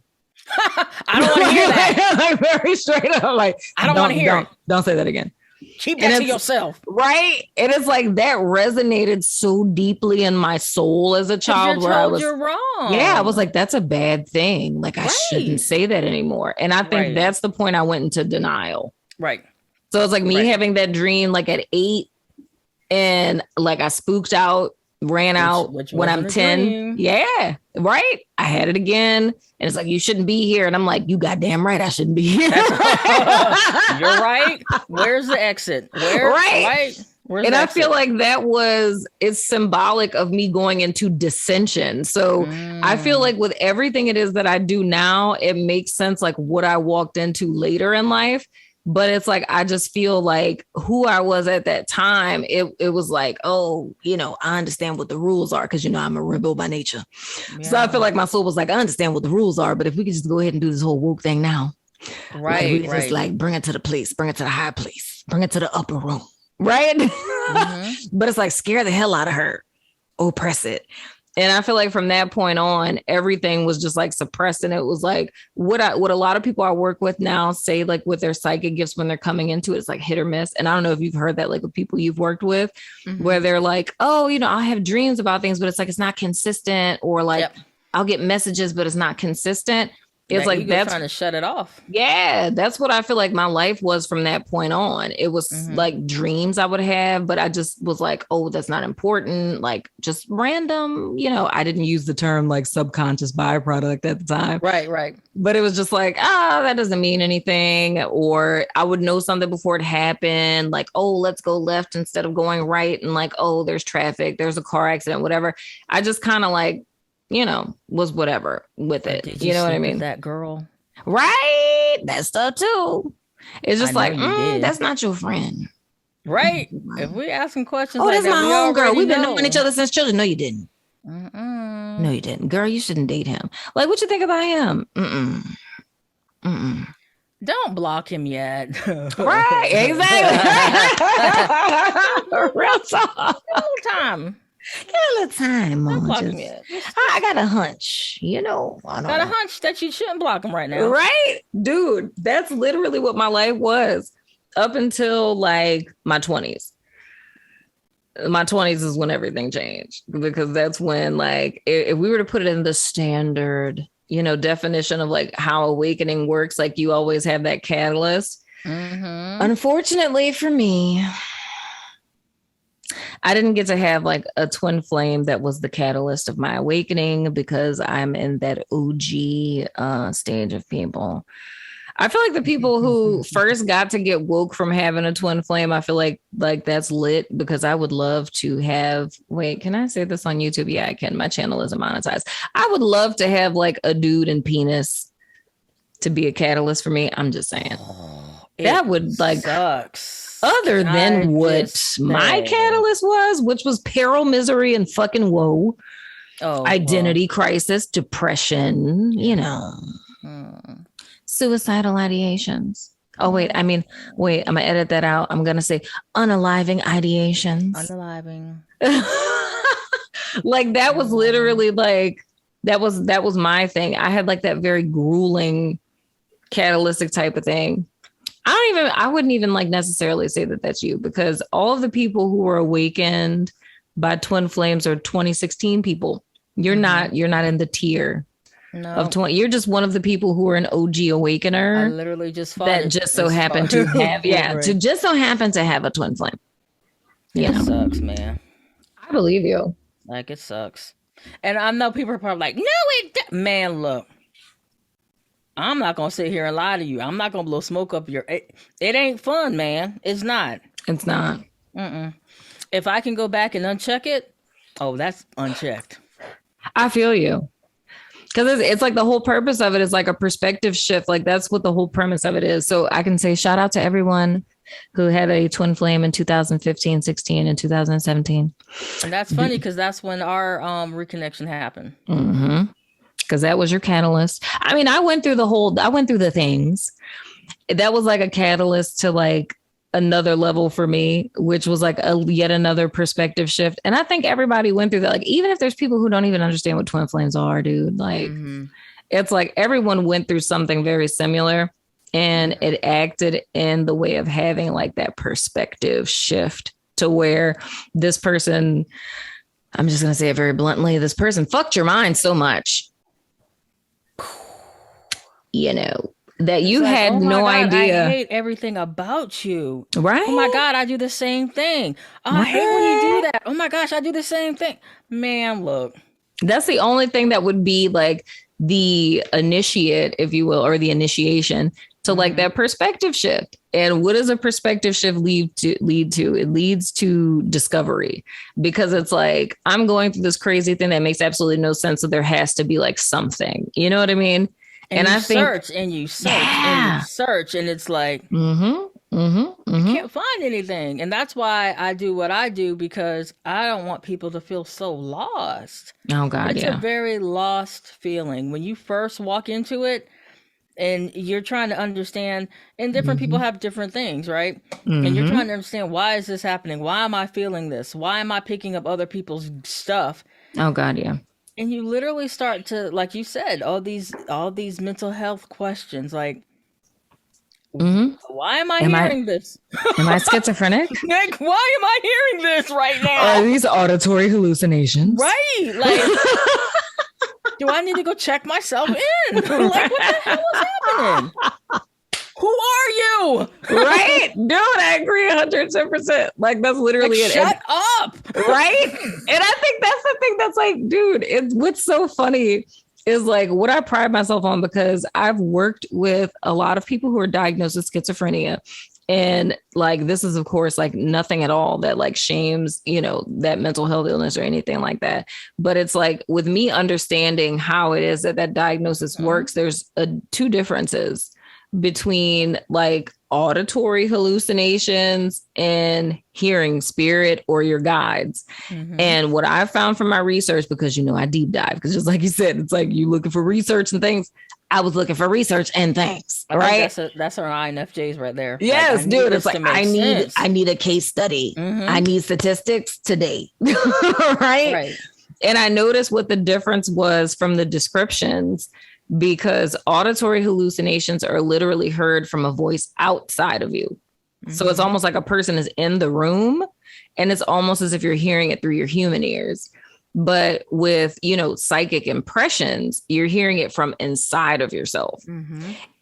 I don't want to hear that. Like very straight up. Like, I don't want to hear it. Don't say that again. Keep that to yourself. Right. And it's like that resonated so deeply in my soul as a child, where I was, you're wrong. Yeah, I was like, that's a bad thing. Like, I shouldn't say that anymore. And I think that's the point I went into denial. Right. So it's like me having that dream like at 8, and like I spooked out, ran out when I'm 10. Yeah. Right. I had it again. And it's like, you shouldn't be here. And I'm like, you goddamn right, I shouldn't be here. You're right. Where's the exit? Right. And I feel like it's symbolic of me going into dissension. So I feel like with everything it is that I do now, it makes sense, like what I walked into later in life. But it's like, I just feel like who I was at that time, it was like, oh, you know, I understand what the rules are, because, you know, I'm a rebel by nature. Yeah. So I feel like my soul was like, I understand what the rules are, but if we could just go ahead and do this whole woke thing now. Right. Like we could just like bring it to the place, bring it to the high place, bring it to the upper room. Right. But it's like scare the hell out of her, oppress it. And I feel like from that point on, everything was just like suppressed. And it was like what a lot of people I work with now say, like with their psychic gifts when they're coming into it, it's like hit or miss. And I don't know if you've heard that, like with people you've worked with, where they're like, oh, you know, I have dreams about things, but it's like it's not consistent, or like I'll get messages, but it's not consistent. It's like that's trying to shut it off. Yeah, that's what I feel like my life was from that point on. It was like dreams I would have, but I just was like, oh, that's not important. Like just random, you know, I didn't use the term like subconscious byproduct at the time. Right. But it was just like, that doesn't mean anything. Or I would know something before it happened. Like, oh, let's go left instead of going right. And like, oh, there's traffic, there's a car accident, whatever. I just kind of like, you know, was whatever with it. You know what I mean? That girl. Right. That stuff too. It's just like, that's not your friend. Right. If we asking questions, that's my homegirl. We've been knowing each other since children. No, you didn't. No, you didn't. Girl, you shouldn't date him. Like, what you think about him? Don't block him yet. Right. Exactly. Real talk. Time. Get a little time on. I got a hunch, you know. I got a hunch that you shouldn't block him right now. Right? Dude, that's literally what my life was up until like my 20s. My 20s is when everything changed, because that's when, like, if we were to put it in the standard, you know, definition of like how awakening works, like you always have that catalyst. Unfortunately for me, I didn't get to have like a twin flame that was the catalyst of my awakening, because I'm in that OG stage of people. I feel like the people who first got to get woke from having a twin flame, I feel like that's lit, because I would love to have, wait, can I say this on YouTube? Yeah, I can. My channel isn't monetized. I would love to have like a dude and penis to be a catalyst for me. I'm just saying. That would like sucks. Other than what my catalyst was, which was peril, misery, and fucking woe. Identity crisis, depression, you know. Suicidal ideations. I'm gonna edit that out. I'm gonna say unaliving ideations. Unaliving. Like that was literally like that was my thing. I had like that very grueling catalytic type of thing. I wouldn't even like necessarily say that that's you, because all of the people who were awakened by twin flames are 2016 people. You're not in the tier of 20. You're just one of the people who are an OG awakener. I literally just that just so happened to have just so happen to have a twin flame. It sucks, man. I believe you. Like, it sucks. And I know people are probably like, no, man, look. I'm not going to sit here and lie to you. I'm not going to blow smoke up your... It ain't fun, man. It's not. It's not. If I can go back and uncheck it, that's unchecked. I feel you. Because it's like the whole purpose of it is like a perspective shift. Like that's what the whole premise of it is. So I can say shout out to everyone who had a twin flame in 2015, 16, and 2017. And that's funny, because that's when our reconnection happened. Because that was your catalyst. I mean, I went through the things. That was like a catalyst to like another level for me, which was like yet another perspective shift. And I think everybody went through that. Like, even if there's people who don't even understand what twin flames are, dude, like it's like everyone went through something very similar, and it acted in the way of having like that perspective shift to where this person, I'm just going to say it very bluntly, this person fucked your mind so much, you know, that you had no idea. I hate everything about you. Right? Oh my God, I do the same thing. I hate when you do that. Oh my gosh, I do the same thing. Man, look. That's the only thing that would be like the initiate, if you will, or the initiation to like that perspective shift. And what does a perspective shift lead to? It leads to discovery, because it's like, I'm going through this crazy thing that makes absolutely no sense. So there has to be like something, you know what I mean? And I think search and you search and you search, and it's like, you can't find anything. And that's why I do what I do, because I don't want people to feel so lost. Oh God, it's a very lost feeling when you first walk into it. and you're trying to understand, and different people have different things, right? Mm-hmm. And you're trying to understand, why is this happening? Why am I feeling this? Why am I picking up other people's stuff? Oh God, yeah. And you literally start to, like you said, all these mental health questions, like, why am I hearing this? Am I schizophrenic? Like, why am I hearing this right now? Are these auditory hallucinations? Right. Like, do I need to go check myself in? Like, what the hell is happening? Who are you? Right? Dude, I agree 110%. Like, that's literally it. Shut up. Right? And I think that's the thing that's like, dude, what's so funny is like what I pride myself on, because I've worked with a lot of people who are diagnosed with schizophrenia. And like, this is, of course, like nothing at all that like shames, that mental health illness or anything like that. But it's like, with me understanding how it is that diagnosis works, there's two differences between like auditory hallucinations and hearing spirit or your guides. And what I found from my research, because, I deep dive, because just like you said, it's like you looking for research and things. I was looking for research and things, right? That's our INFJs right there. Yes, like, dude. It's like, I need a case study. I need statistics today. Right. And I noticed what the difference was from the descriptions, because auditory hallucinations are literally heard from a voice outside of you. So it's almost like a person is in the room, and it's almost as if you're hearing it through your human ears. But with, psychic impressions, you're hearing it from inside of yourself.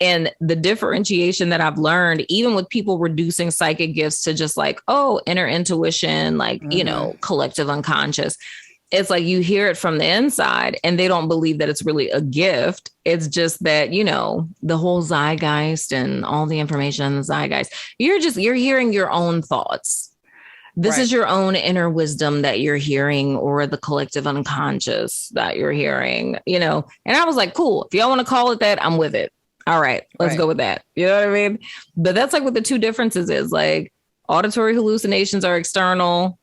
And the differentiation that I've learned, even with people reducing psychic gifts to just like, inner intuition, like, collective unconscious, it's like you hear it from the inside and they don't believe that it's really a gift. It's just that, the whole zeitgeist and all the information in the zeitgeist, you're hearing your own thoughts. This is your own inner wisdom that you're hearing, or the collective unconscious that you're hearing, And I was like, cool. If y'all want to call it that, I'm with it. All right, let's go with that. You know what I mean? But that's like what the two differences is. Like, auditory hallucinations are external,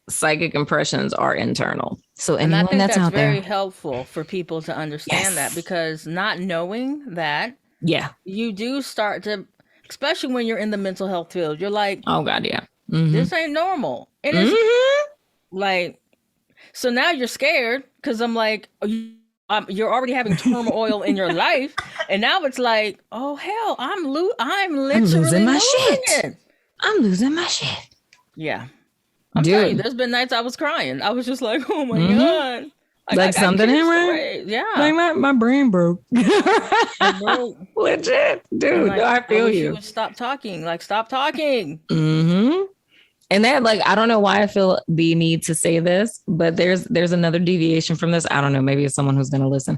psychic impressions are internal. So anyone and I think that's out there, very helpful for people to understand that, because not knowing that, you do start to, especially when you're in the mental health field, you're like, oh God, yeah. This ain't normal. And it's like, so now you're scared, because I'm like, you're already having turmoil in your life, and now it's like, oh hell, I'm literally losing my shit. I'm losing my shit. Yeah, I'm telling you, there's been nights I was crying. I was just like, oh my God. Like something ain't right. Yeah. Like my brain broke. Legit. Dude, like, I feel you. you. Would stop talking. Like, stop talking. And that, like, I don't know why I feel the need to say this, but there's another deviation from this. I don't know. Maybe it's someone who's going to listen,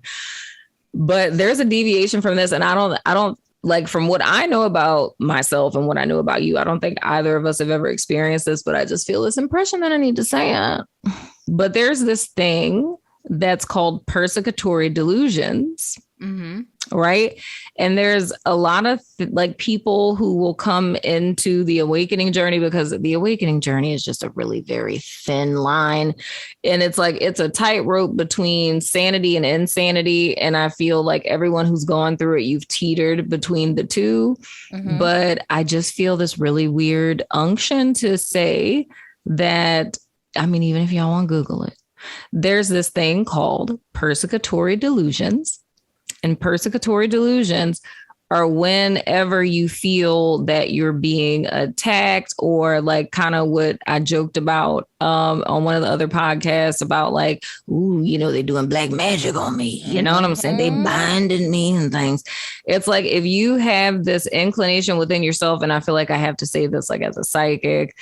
but there's a deviation from this. And I don't like, from what I know about myself and what I know about you, I don't think either of us have ever experienced this, but I just feel this impression that I need to say it. But there's this thing that's called persecutory delusions. Right. And there's a lot of like people who will come into the awakening journey, because the awakening journey is just a really very thin line. And it's like, it's a tightrope between sanity and insanity. And I feel like everyone who's gone through it, you've teetered between the two. But I just feel this really weird unction to say that, I mean, even if y'all want to Google it, there's this thing called persecutory delusions. And persecutory delusions are whenever you feel that you're being attacked, or like kind of what I joked about on one of the other podcasts about like, ooh, they're doing black magic on me. You know what I'm saying? They binded me and things. It's like, if you have this inclination within yourself, and I feel like I have to say this like as a psychic,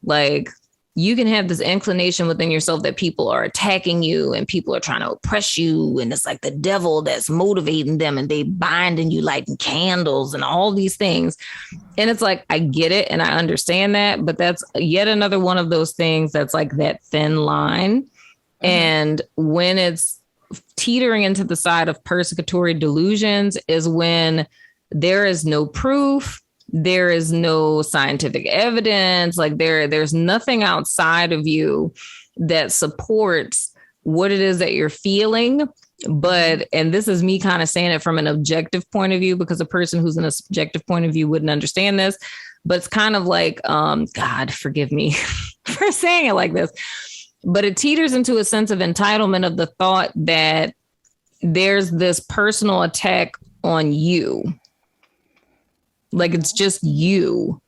like, you can have this inclination within yourself that people are attacking you and people are trying to oppress you. And it's like the devil that's motivating them, and they binding you, lighting candles and all these things. And it's like, I get it. And I understand that, but that's yet another one of those things that's like that thin line. And when it's teetering into the side of persecutory delusions is when there is no proof. There is no scientific evidence, like there's nothing outside of you that supports what it is that you're feeling But, and this is me kind of saying it from an objective point of view, because a person who's in a subjective point of view wouldn't understand this. But it's kind of like, God, forgive me for saying it like this, but it teeters into a sense of entitlement of the thought that there's this personal attack on you. Like it's just you.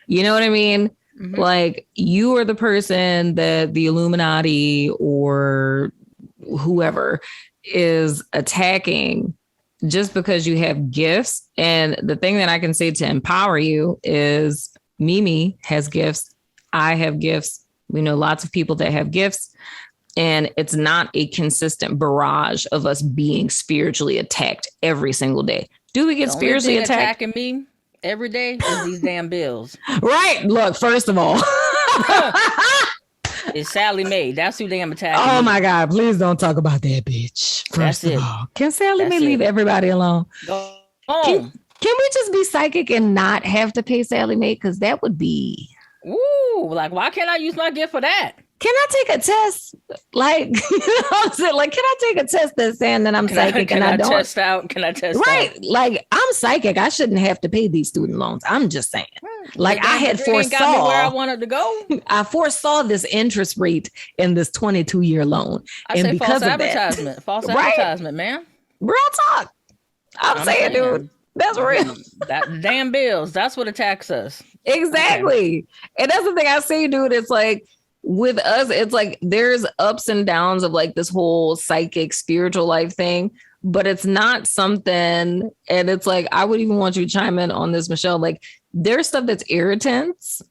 You know what I mean? Mm-hmm. Like you are the person that the Illuminati or whoever is attacking just because you have gifts. And the thing that I can say to empower you is Mimi has gifts. I have gifts. We know lots of people that have gifts. And it's not a consistent barrage of us being spiritually attacked every single day. Do we get spiritually attacked? Attacking me every day is these damn bills. Right. Look, first of all. It's Sally Mae. That's who damn attacking me. Oh my God. Please don't talk about that bitch. First of all. Can Sally Mae leave everybody alone? Go on. Can we just be psychic and not have to pay Sally Mae? Because that would be... Ooh, like, why can't I use my gift for that? Can I take a test? Like, you know what I'm saying? Like, can I take a test that's saying that I'm psychic and I don't? Can I test out? Right. Like, I'm psychic. I shouldn't have to pay these student loans. I'm just saying. Like, I had foresaw. Got me where I wanted to go. I foresaw this interest rate in this 22-year loan. I and say because false of advertisement. That, false advertisement, man. Real talk. I'm saying, dude. That's real. That damn bills. That's what attacks us. Exactly. Okay. And that's the thing I say, dude. It's like, with us, it's like there's ups and downs of like this whole psychic spiritual life thing, but it's not something. And it's like, I would even want you to chime in on this, Michelle. Like there's stuff that's irritants,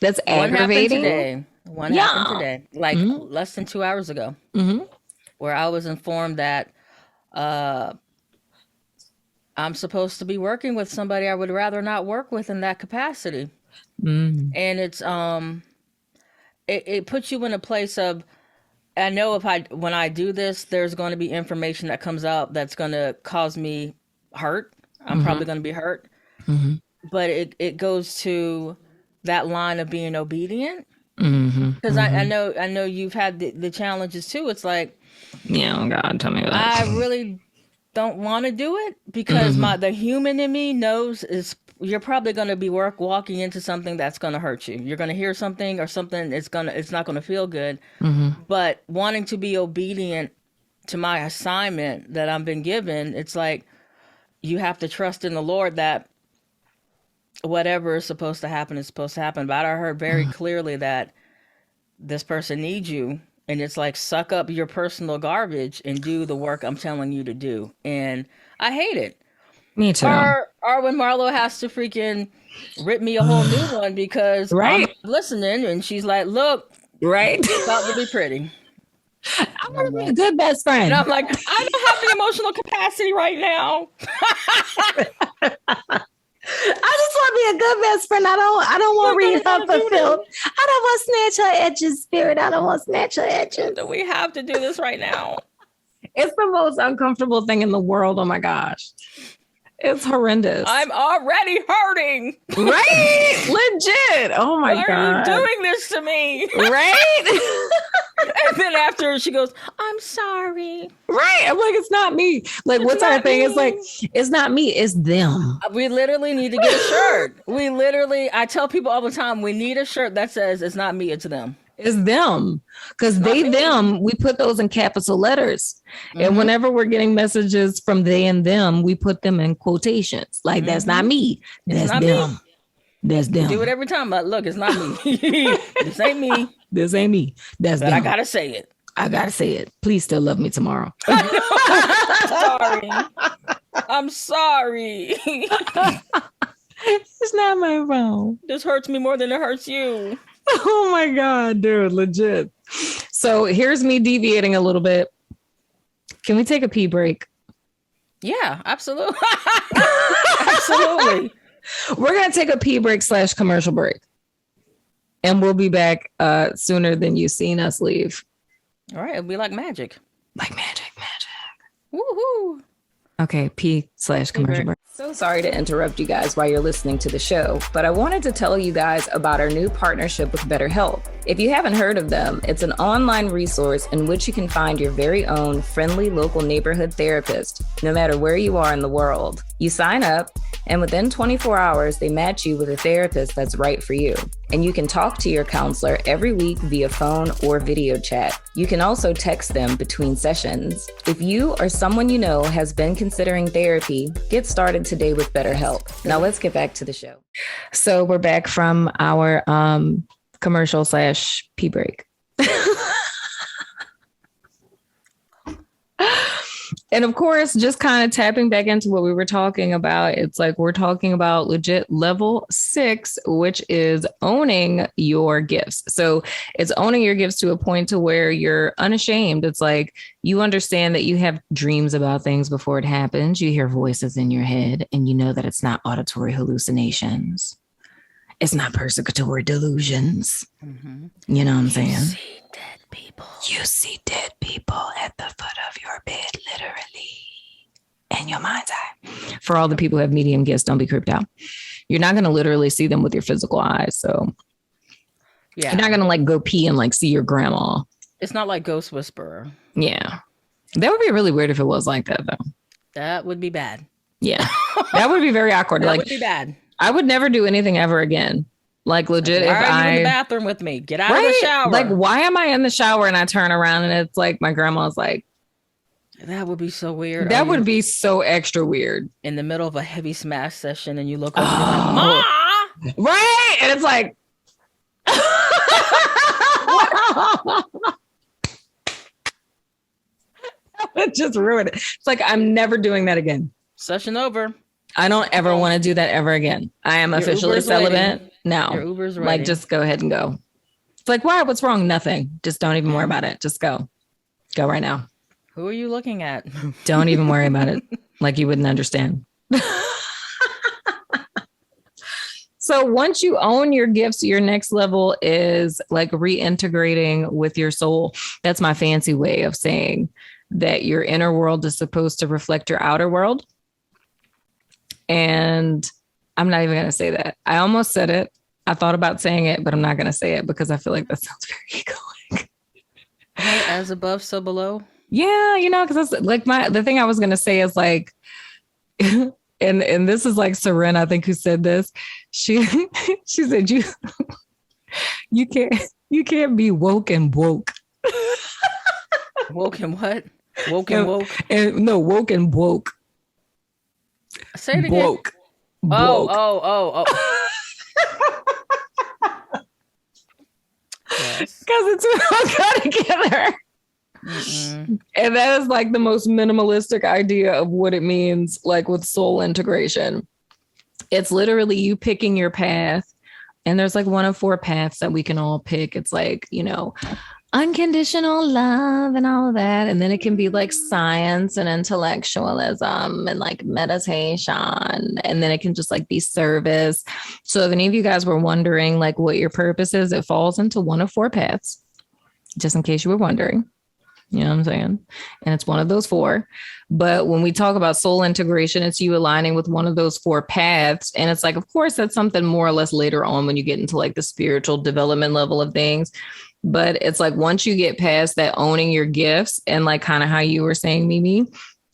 that's aggravating. One happened today, like less than 2 hours ago, where I was informed that I'm supposed to be working with somebody I would rather not work with in that capacity. And it's It puts you in a place of, I know when I do this, there's going to be information that comes out that's going to cause me hurt. I'm probably going to be hurt. But it goes to that line of being obedient. Because I know you've had the challenges too. It's like, yeah, oh God, tell me about it. I really don't want to do it because the human in me knows you're probably going to be walking into something that's going to hurt you. You're going to hear something or something. It's not going to feel good. But wanting to be obedient to my assignment that I've been given, it's like you have to trust in the Lord that whatever is supposed to happen is supposed to happen. But I heard very clearly that this person needs you, and it's like suck up your personal garbage and do the work I'm telling you to do. And I hate it. Me too. Or when Marlowe has to freaking rip me a whole new one because I'm listening and she's like, look, it's about to be pretty. I want to be a good best friend. And I'm like, I don't have the emotional capacity right now. I just want to be a good best friend. I don't want to read her fulfilled. I don't want to snatch her edges, spirit. I don't want to snatch her edges. We have to do this right now. It's the most uncomfortable thing in the world. Oh my gosh. It's horrendous. I'm already hurting. Right? Legit. Oh my God. Why are you doing this to me? Right? And then after she goes, I'm sorry. Right. I'm like, it's not me. Like, what's our thing? It's like, it's not me. It's them. We literally need to get a shirt. I tell people all the time, we need a shirt that says it's not me, it's them. It's them. Because them, we put those in capital letters. And whenever we're getting messages from they and them, we put them in quotations. Like, that's not me. That's them. Me. That's them. Do it every time. But look, it's not me. This ain't me. This ain't me. That's them. I gotta say it. I gotta say it. Please still love me tomorrow. I'm sorry. It's not my fault. This hurts me more than it hurts you. Oh my God, dude, legit. So here's me deviating a little bit. Can we take a pee break? Yeah, absolutely. Absolutely. We're going to take a pee break / commercial break. And we'll be back sooner than you've seen us leave. All right, it'll be like magic. Like magic. Woohoo. Okay, P/commercial break. So sorry to interrupt you guys while you're listening to the show, but I wanted to tell you guys about our new partnership with BetterHelp. If you haven't heard of them, it's an online resource in which you can find your very own friendly local neighborhood therapist, no matter where you are in the world. You sign up, and within 24 hours, they match you with a therapist that's right for you. And you can talk to your counselor every week via phone or video chat. You can also text them between sessions. If you or someone you know has been considering therapy, get started today with BetterHelp. Now let's get back to the show. So we're back from our commercial/pee break. And of course, just kind of tapping back into what we were talking about, it's like we're talking about legit level 6, which is owning your gifts. So it's owning your gifts to a point to where you're unashamed. It's like you understand that you have dreams about things before it happens. You hear voices in your head and you know that it's not auditory hallucinations. It's not persecutory delusions. Mm-hmm. You know what I'm saying? You see dead people at the foot of your bed, literally, in your mind's eye. For all the people who have medium gifts, don't be creeped out. You're not going to literally see them with your physical eyes. So you're not going to like go pee and like see your grandma. It's not like Ghost Whisperer. Yeah. That would be really weird if it was like that, though. That would be bad. Yeah. That would be very awkward. That would be bad. I would never do anything ever again. Like legit, why are you in the bathroom with me? Get out of the shower. Like, why am I in the shower and I turn around and it's like my grandma's like, that would be so weird. That would be so extra weird. In the middle of a heavy smash session and you look over and you're like, Ma! Right. And it's like, it just ruined it. It's like, I'm never doing that again. Session over. I don't ever want to do that ever again. I am officially celibate now. Your Uber's ready. Like, just go ahead and go. It's like, why? What's wrong? Nothing. Just don't even worry about it. Just go. Go right now. Who are you looking at? Don't even worry about it. Like you wouldn't understand. So once you own your gifts, your next level is like reintegrating with your soul. That's my fancy way of saying that your inner world is supposed to reflect your outer world. And I'm not even going to say that. I almost said it. I thought about saying it, but I'm not going to say it because I feel like that sounds very egoic. As above, so below. Yeah, you know, because that's like the thing I was going to say is like, and this is like Seren, I think, who said this. She said, you can't be woke and woke. Woke and what? Woke and woke? No, woke and woke. Say it again. Woke. Oh. Yes. Because it's all go together. Mm-mm. And that is like the most minimalistic idea of what it means, like with soul integration. It's literally you picking your path. And there's like one of 4 paths that we can all pick. It's like, you know, unconditional love and all of that. And then it can be like science and intellectualism and like meditation. And then it can just like be service. So if any of you guys were wondering like what your purpose is, it falls into one of 4 paths, just in case you were wondering. You know what I'm saying? And it's one of those 4. But when we talk about soul integration, it's you aligning with one of those 4 paths. And it's like, of course, that's something more or less later on when you get into like the spiritual development level of things. But it's like once you get past that owning your gifts and like kind of how you were saying, Mimi,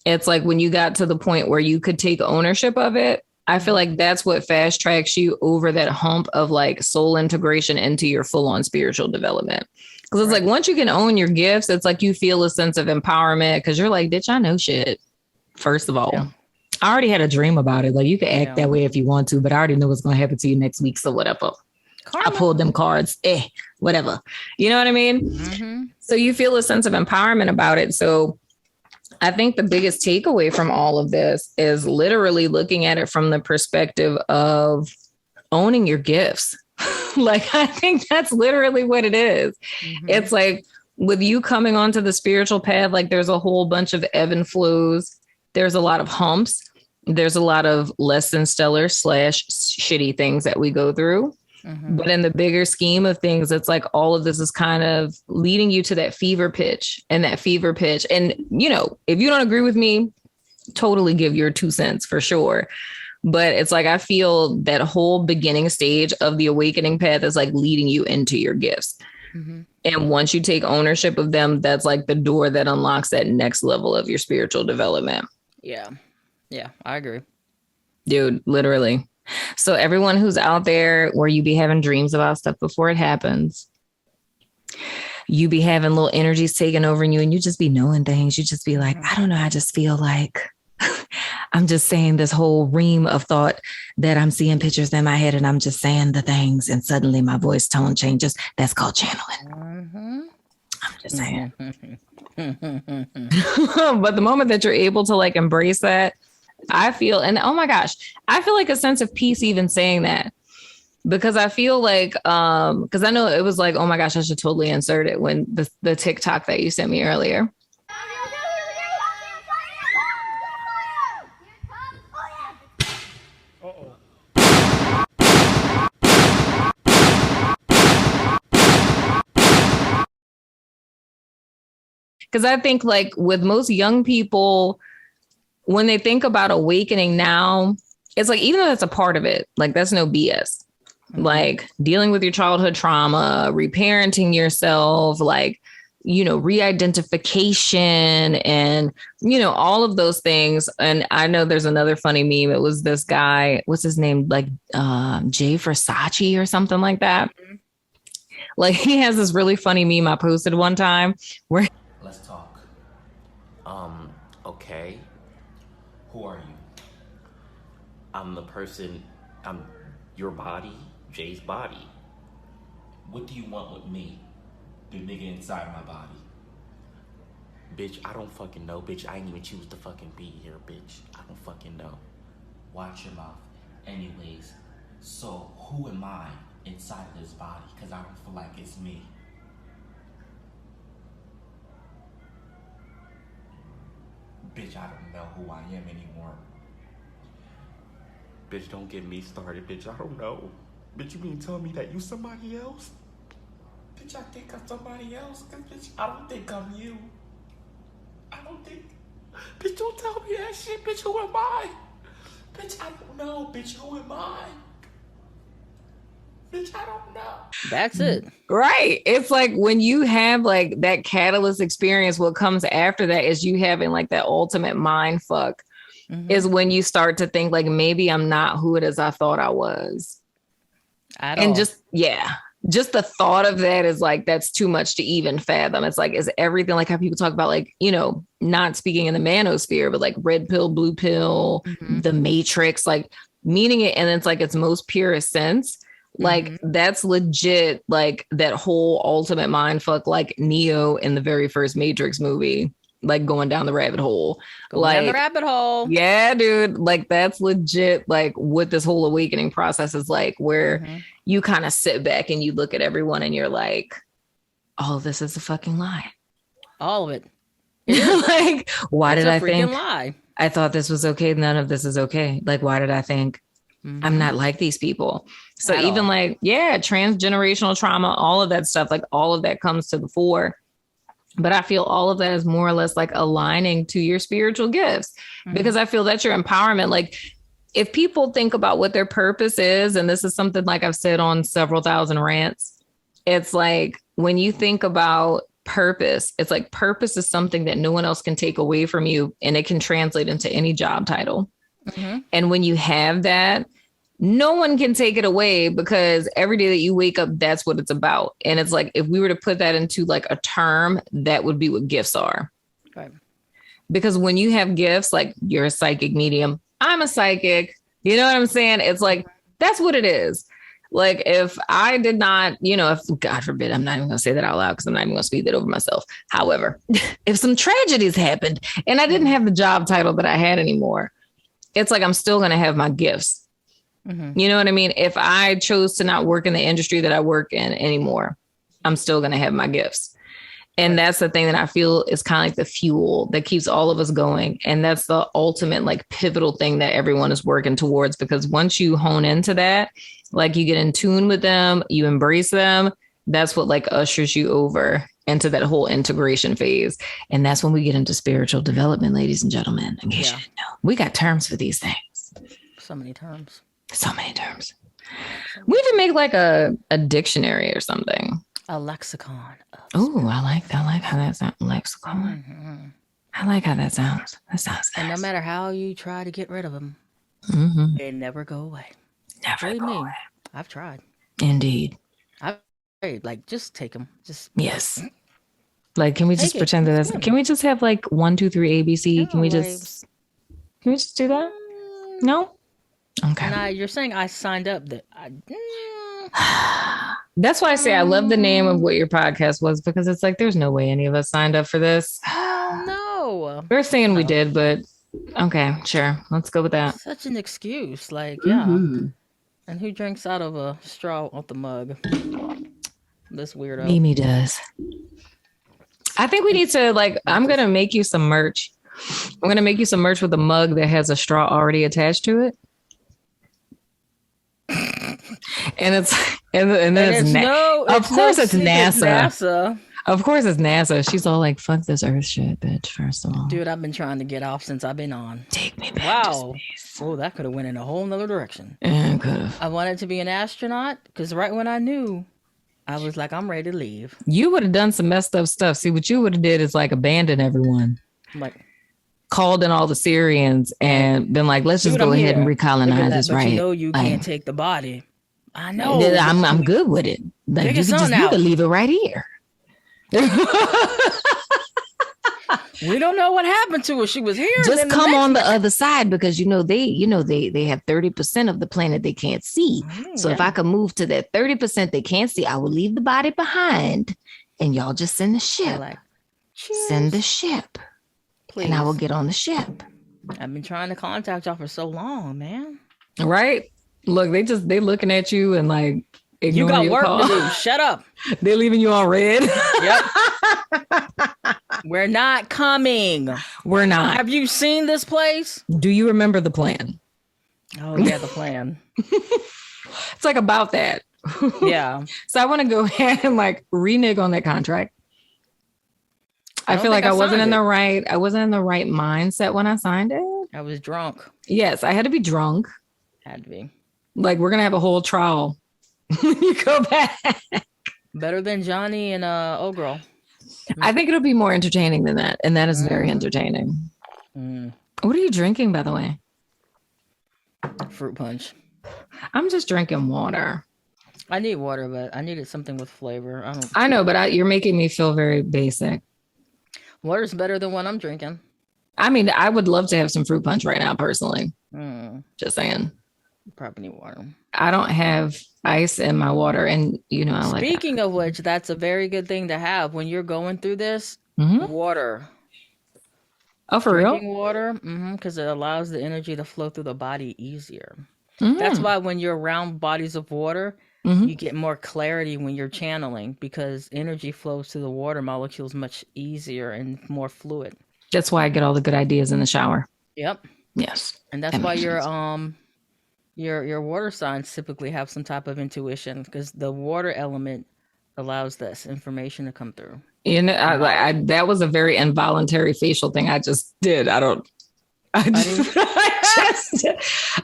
it's like when you got to the point where you could take ownership of it, I feel like that's what fast tracks you over that hump of like soul integration into your full on spiritual development. Because it's like once you can own your gifts, it's like you feel a sense of empowerment because you're like, bitch, I know shit. First of all, I already had a dream about it. Like you can act that way if you want to, but I already know what's going to happen to you next week. So whatever. Karma. I pulled them cards. Whatever. You know what I mean? Mm-hmm. So you feel a sense of empowerment about it. So I think the biggest takeaway from all of this is literally looking at it from the perspective of owning your gifts. Like, I think that's literally what it is. Mm-hmm. It's like with you coming onto the spiritual path, like there's a whole bunch of ebb and flows. There's a lot of humps. There's a lot of less than stellar / shitty things that we go through. Mm-hmm. But in the bigger scheme of things, it's like all of this is kind of leading you to that fever pitch. And, you know, if you don't agree with me, totally give your 2 cents for sure. But it's like, I feel that whole beginning stage of the awakening path is like leading you into your gifts. Mm-hmm. And once you take ownership of them, that's like the door that unlocks that next level of your spiritual development. Yeah. Yeah, I agree. Dude, literally. So everyone who's out there where you be having dreams about stuff before it happens, you be having little energies taking over you and you just be knowing things. You just be like, I don't know. I just feel like I'm just saying this whole ream of thought that I'm seeing pictures in my head and I'm just saying the things and suddenly my voice tone changes. That's called channeling. Mm-hmm. I'm just saying. But the moment that you're able to like embrace that, I feel, and oh my gosh, I feel like a sense of peace even saying that, because I feel like, because I know it was like, oh my gosh, I should totally insert it when the TikTok that you sent me earlier. Because I think like with most young people, when they think about awakening now, it's like, even though that's a part of it, like that's no BS. Mm-hmm. Like dealing with your childhood trauma, reparenting yourself, like, you know, re-identification and, you know, all of those things. And I know there's another funny meme. It was this guy, what's his name? Like Jay Versace or something like that. Mm-hmm. Like he has this really funny meme I posted one time where. Let's talk. Okay. Who are you? I'm the person, I'm your body, Jay's body. What do you want with me? The nigga inside my body. Bitch, I don't fucking know, bitch. I ain't even choose to fucking be here, bitch. I don't fucking know. Watch your mouth. Anyways, so who am I inside of this body? Because I don't feel like it's me. Bitch, I don't know who I am anymore. Bitch, don't get me started, bitch. I don't know. Bitch, you mean tell me that you somebody else? Bitch, I think I'm somebody else. Cause bitch, I don't think I'm you. I don't think. Bitch, don't tell me that shit. Bitch, who am I? Bitch, I don't know. Bitch, who am I? Bitch, I don't know. That's it. Right. It's like when you have like that catalyst experience, what comes after that is you having like that ultimate mind fuck. Mm-hmm. Is when you start to think like, maybe I'm not who it is I thought I was. And just the thought of that is like, that's too much to even fathom. It's like, is everything like how people talk about like, you know, not speaking in the manosphere, but like red pill, blue pill, mm-hmm. the matrix, like meaning it. And it's like its most purest sense. Like mm-hmm. that's legit. Like that whole ultimate mind fuck, like Neo in the very first Matrix movie, like going down the rabbit hole. Down the rabbit hole. Yeah, dude. Like that's legit. Like what this whole awakening process is like, where mm-hmm. you kind of sit back and you look at everyone and you're like, all of this is a fucking lie. All of it. Like, why did I think lie? I thought this was okay? None of this is okay. Like, why did I think mm-hmm. I'm not like these people? So at even all. Like, yeah, transgenerational trauma, all of that stuff, like all of that comes to the fore. But I feel all of that is more or less like aligning to your spiritual gifts, mm-hmm. because I feel that's your empowerment. Like if people think about what their purpose is, and this is something like I've said on several thousand rants, it's like when you think about purpose, it's like purpose is something that no one else can take away from you, and it can translate into any job title. Mm-hmm. And when you have that, no one can take it away, because every day that you wake up, that's what it's about. And it's like, if we were to put that into like a term, that would be what gifts are. Right. Because when you have gifts, like you're a psychic medium, I'm a psychic, you know what I'm saying? It's like, that's what it is. Like if I did not, you know, if God forbid, I'm not even going to say that out loud because I'm not even going to speak that over myself. However, if some tragedies happened and I didn't have the job title that I had anymore, it's like, I'm still going to have my gifts. Mm-hmm. You know what I mean? If I chose to not work in the industry that I work in anymore, I'm still going to have my gifts. And that's the thing that I feel is kind of like the fuel that keeps all of us going. And that's the ultimate like pivotal thing that everyone is working towards, because once you hone into that, like you get in tune with them, you embrace them. That's what like ushers you over into that whole integration phase. And that's when we get into spiritual development, ladies and gentlemen. In case you didn't know, we got terms for these things. So many terms. We even make like a dictionary or something. A lexicon. Oh, I like how that sounds. Lexicon. Mm-hmm. I like how that sounds. That sounds nice. And no matter how you try to get rid of them, they never go away. Never go away. I've tried. Indeed. I've tried. Like, just take them. Yes. Like, can we just pretend that can we just have like 1, 2, 3 ABC? No, can we just do that? No? Okay. And you're saying I signed up that That's why I say I love the name of what your podcast was, because it's like there's no way any of us signed up for this. No. We're saying we did, but okay, sure. Let's go with that. Such an excuse. Like, And who drinks out of a straw off the mug? This weirdo. Mimi does. I think we need to, like, I'm going to make you some merch. I'm going to make you some merch with a mug that has a straw already attached to it. And it's of course it's NASA. Of course it's NASA. She's all like, fuck this Earth shit, bitch, first of all. Dude, I've been trying to get off since I've been on. Take me back to space. Oh, that could have went in a whole nother direction. Yeah, it could have. I wanted to be an astronaut because right when I knew, I was like, I'm ready to leave. You would have done some messed up stuff. See, what you would have did is like abandon everyone. Like, called in all the Syrians and been like, let's just go ahead and recolonize this, right? You know you can't take the body. I know. I'm good with it. Like, you could leave it right here. We don't know what happened to her. She was here. Just come on the other side, because they have 30% of the planet they can't see. So if I could move to that 30% they can't see, I will leave the body behind, and y'all just send the ship. Send the ship. Please. And I will get on the ship. I've been trying to contact y'all for so long, man. Right? Look, they looking at you and like, you got work to do. Shut up. They're leaving you on red. Yep. We're not coming. We're not. Have you seen this place? Do you remember the plan? Oh yeah, the plan. It's like about that. Yeah. So I want to go ahead and like renege on that contract. I feel like I wasn't in the right mindset when I signed it. I was drunk. Yes, I had to be drunk. Had to be. Like, we're gonna have a whole trial. You go back. Better than Johnny and old girl. I think it'll be more entertaining than that, and that is very entertaining. What are you drinking, by the way? Fruit punch. I'm just drinking water. I need water, but I needed something with flavor. I know, but you're making me feel very basic. Water's better than what I'm drinking. I mean, I would love to have some fruit punch right now, personally. Just saying. Probably need water. I don't have ice in my water, and I like. Speaking of which, that's a very good thing to have when you're going through this. Water. Oh, for real? Drinking water, because it allows the energy to flow through the body easier. That's why when you're around bodies of water, you get more clarity when you're channeling, because energy flows through the water molecules much easier and more fluid. That's why I get all the good ideas in the shower. Yep. Yes. And that's why your water signs typically have some type of intuition, because the water element allows this information to come through. That was a very involuntary facial thing I just did. I just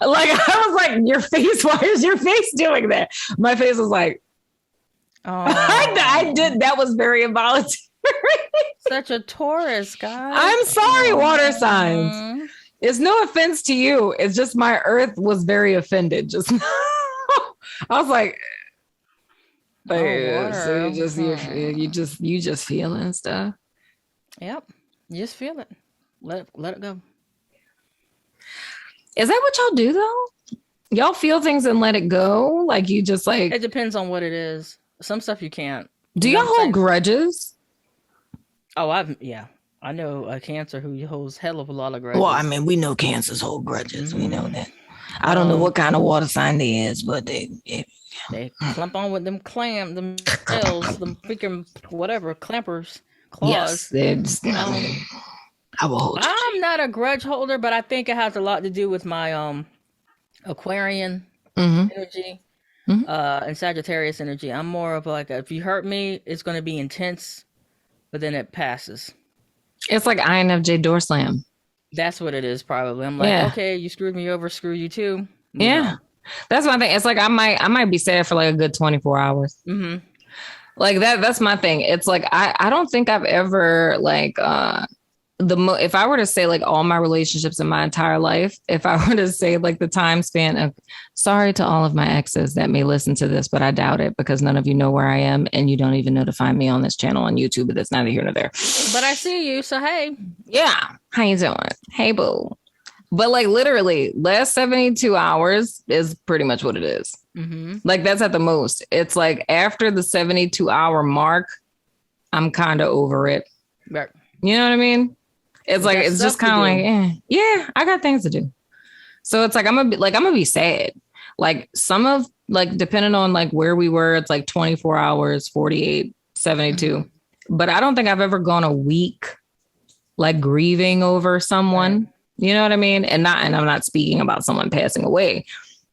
like, I was like, your face, why is your face doing that? My face was like, I did. That was very involuntary. Such a Taurus, guys. I'm sorry, water signs. It's no offense to you. It's just my earth was very offended just now. I was like, so you just feeling stuff. Yep. You just feel it. Let it go. Is that what y'all do though? Y'all feel things and let it go? Like, you just like... It depends on what it is. Some stuff you can't. Do y'all hold grudges? Oh, I know a Cancer who holds hell of a lot of grudges. Well, I mean, we know Cancers hold grudges. We know that. I don't know what kind of water sign they is, but they clump on with them shells, them freaking whatever, clampers, claws. Yes, I will hold you. I'm not a grudge holder, but I think it has a lot to do with my Aquarian energy and Sagittarius energy. I'm more of like, if you hurt me, it's going to be intense. but then it passes. It's like INFJ door slam. That's what it is, probably. I'm like, okay, you screwed me over, screw you too. Yeah. That's my thing. It's like I might be sad for like a good 24 hours. Mm-hmm. Like that's my thing. It's like I don't think I've ever like if I were to say like all my relationships in my entire life, if I were to say like the time span of, sorry to all of my exes that may listen to this, but I doubt it because none of you know where I am and you don't even know to find me on this channel on YouTube, but that's neither here nor there. But I see you, so hey. Yeah. How you doing? Hey, boo. But like literally last 72 hours is pretty much what it is. Mm-hmm. Like that's at the most. It's like after the 72-hour mark, I'm kind of over it. Right. You know what I mean? It's like, it's just kind of like, yeah, I got things to do. So it's like, I'm gonna be sad. Like some of like, depending on like where we were, it's like 24 hours, 48, 72. Mm-hmm. But I don't think I've ever gone a week like grieving over someone. Right. You know what I mean? And I'm not speaking about someone passing away,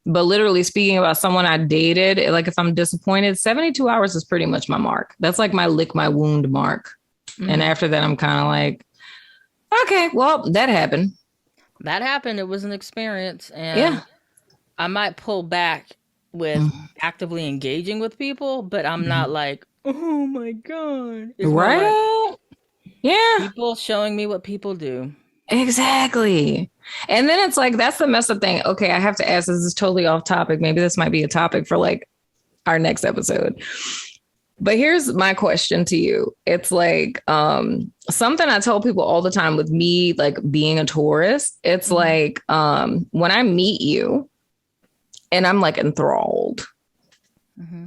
but literally speaking about someone I dated. Like if I'm disappointed, 72 hours is pretty much my mark. That's like my lick my wound mark. Mm-hmm. And after that, I'm kind of like, okay, well, that happened. It was an experience. And I might pull back with actively engaging with people, but I'm not like, oh my God. It's right? Like, people showing me what people do. Exactly. And then it's like, that's the messed up thing. Okay, I have to ask, this is totally off topic. Maybe this might be a topic for like our next episode. But here's my question to you. It's like something I tell people all the time with me, like being a Taurus. It's like when I meet you and I'm like enthralled. Enthralled.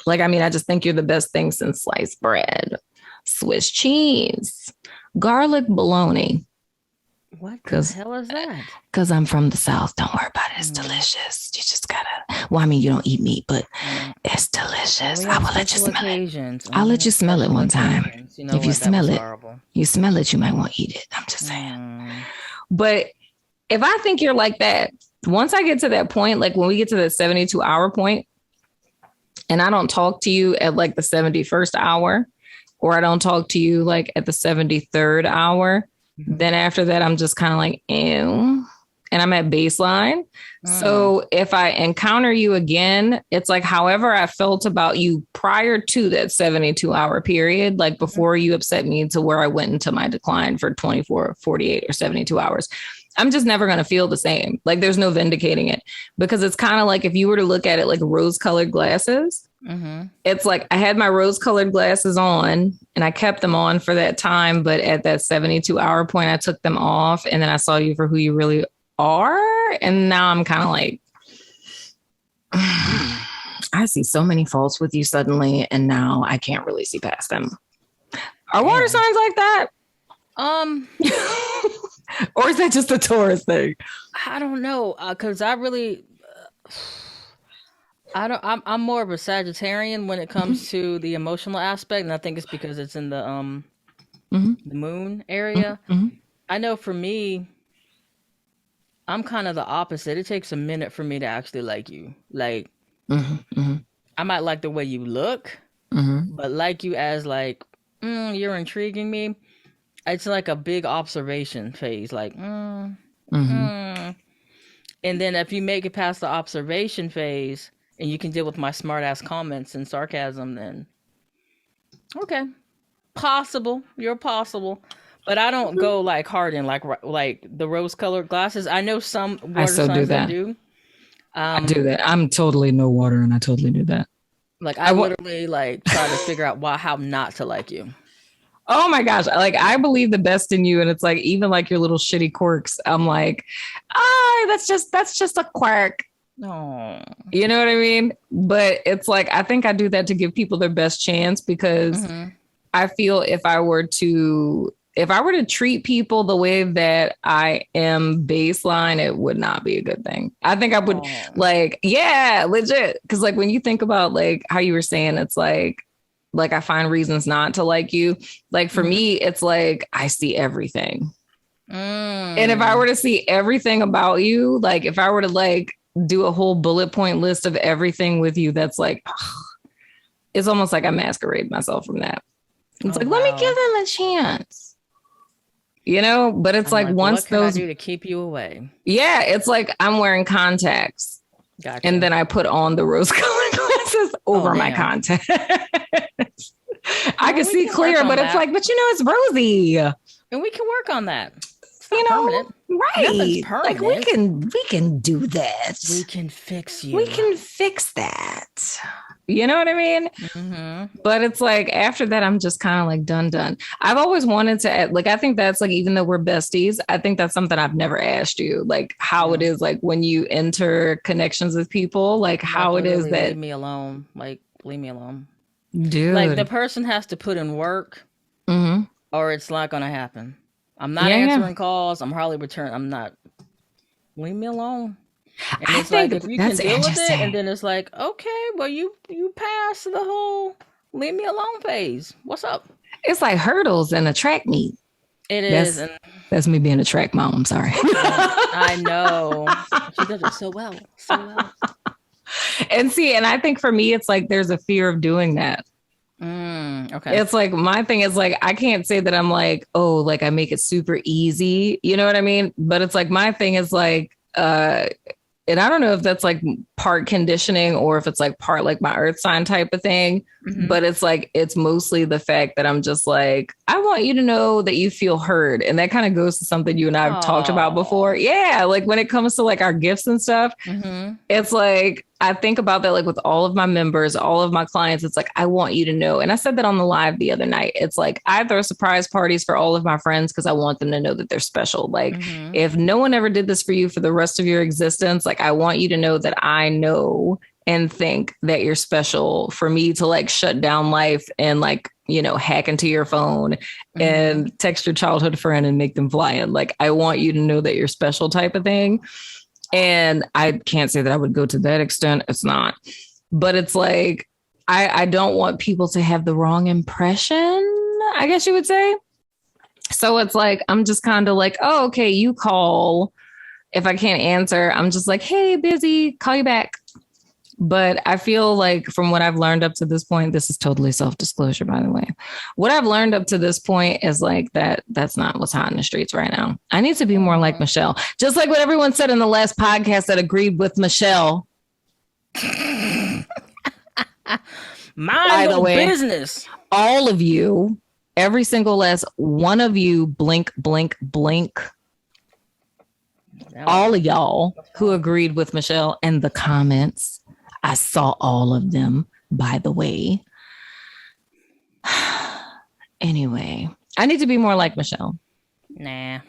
Like, I mean, I just think you're the best thing since sliced bread, Swiss cheese, garlic bologna. What the hell is that? Because I'm from the South. Don't worry about it. It's delicious. You just gotta. Well, I mean, you don't eat meat, but it's delicious. I will let you smell it. I'll let you smell it one time. You know if you smell it, you smell it, you might want to eat it. I'm just saying. But if I think you're like that, once I get to that point, like when we get to the 72-hour point, and I don't talk to you at like the 71st hour, or I don't talk to you like at the 73rd hour, then after that, I'm just kind of like, ew. And I'm at baseline. So if I encounter you again, it's like however I felt about you prior to that 72-hour period, like before you upset me to where I went into my decline for 24, 48 or 72 hours. I'm just never going to feel the same. Like there's no vindicating it because it's kind of like if you were to look at it like rose colored glasses. It's like I had my rose colored glasses on and I kept them on for that time. But at that 72-hour point, I took them off and then I saw you for who you really are. And now I'm kind of like, I see so many faults with you suddenly. And now I can't really see past them. Are water signs like that? Or is that just a Taurus thing? I don't know. Cause I really, I'm more of a Sagittarian when it comes to the emotional aspect. And I think it's because it's in the moon area. I know for me, I'm kind of the opposite. It takes a minute for me to actually like you. Like, I might like the way you look, but like you as like, you're intriguing me. It's like a big observation phase. Like, and then if you make it past the observation phase and you can deal with my smart ass comments and sarcasm, then okay, possible. You're possible. But I don't go like hard in like the rose colored glasses. I know some water signs that do. I do that. I'm totally no water, and I totally do that. Like I literally like try to figure out how not to like you. Oh my gosh! Like I believe the best in you, and it's like even like your little shitty quirks. I'm like, that's just a quirk. No, you know what I mean? But it's like I think I do that to give people their best chance because I feel if I were to treat people the way that I am baseline, it would not be a good thing. I think I would legit. Cause like when you think about like how you were saying, it's like I find reasons not to like you. Like for me, it's like, I see everything. And if I were to see everything about you, like if I were to like do a whole bullet point list of everything with you, that's like, it's almost like I masquerade myself from that. It's like, let me give them a chance. You know, but it's like once what can I do to keep you away? Yeah, it's like I'm wearing contacts. Gotcha. And then I put on the rose-colored glasses over my contacts. I can see clear, but it's like, but you know, it's rosy. And we can work on that. You know, permanent. Right? Nothing's permanent. Like we can do that. We can fix you. We can fix that. You know what I mean? Mm-hmm. But it's like after that, I'm just kind of like done. I've always wanted to like, I think that's like, even though we're besties, I think that's something I've never asked you, like how it is like when you enter connections with people, like how it is that leave me alone. Like, leave me alone. Dude. Like the person has to put in work or it's not going to happen. I'm not answering calls. I'm hardly returning. I'm not. Leave me alone. And it's like, if you can deal with it, and then it's like, okay, well, you pass the whole leave me alone phase. What's up? It's like hurdles in a track meet. It is. That's me being a track mom. I'm sorry. I know. She does it so well. So well. And see, and I think for me, it's like there's a fear of doing that. Okay. It's like my thing is like I can't say that I'm like, oh, like I make it super easy. You know what I mean? But it's like my thing is like and I don't know if that's like part conditioning or if it's like part like my earth sign type of thing. But it's like it's mostly the fact that I'm just like, I want you to know that you feel heard. And that kind of goes to something you and I have talked about before. Yeah. Like when it comes to like our gifts and stuff, it's like I think about that like with all of my members, all of my clients. It's like, I want you to know. And I said that on the live the other night. It's like I throw surprise parties for all of my friends because I want them to know that they're special. Like if no one ever did this for you for the rest of your existence, like I want you to know that I know and think that you're special for me to like shut down life and like, you know, hack into your phone and text your childhood friend and make them fly in. Like, I want you to know that you're special type of thing. And I can't say that I would go to that extent. It's not. But it's like, I don't want people to have the wrong impression, I guess you would say. So it's like, I'm just kind of like, oh, okay, you call. If I can't answer, I'm just like, hey, busy, call you back. But I feel like from what I've learned up to this point, this is totally self-disclosure, by the way. What I've learned up to this point is like that's not what's hot in the streets right now. I need to be more like Michelle. Just like what everyone said in the last podcast that agreed with Michelle. Mind your business. All of you, every single last one of you, blink, blink, blink. All of y'all who agreed with Michelle in the comments. I saw all of them, by the way. Anyway, I need to be more like Michelle. Nah.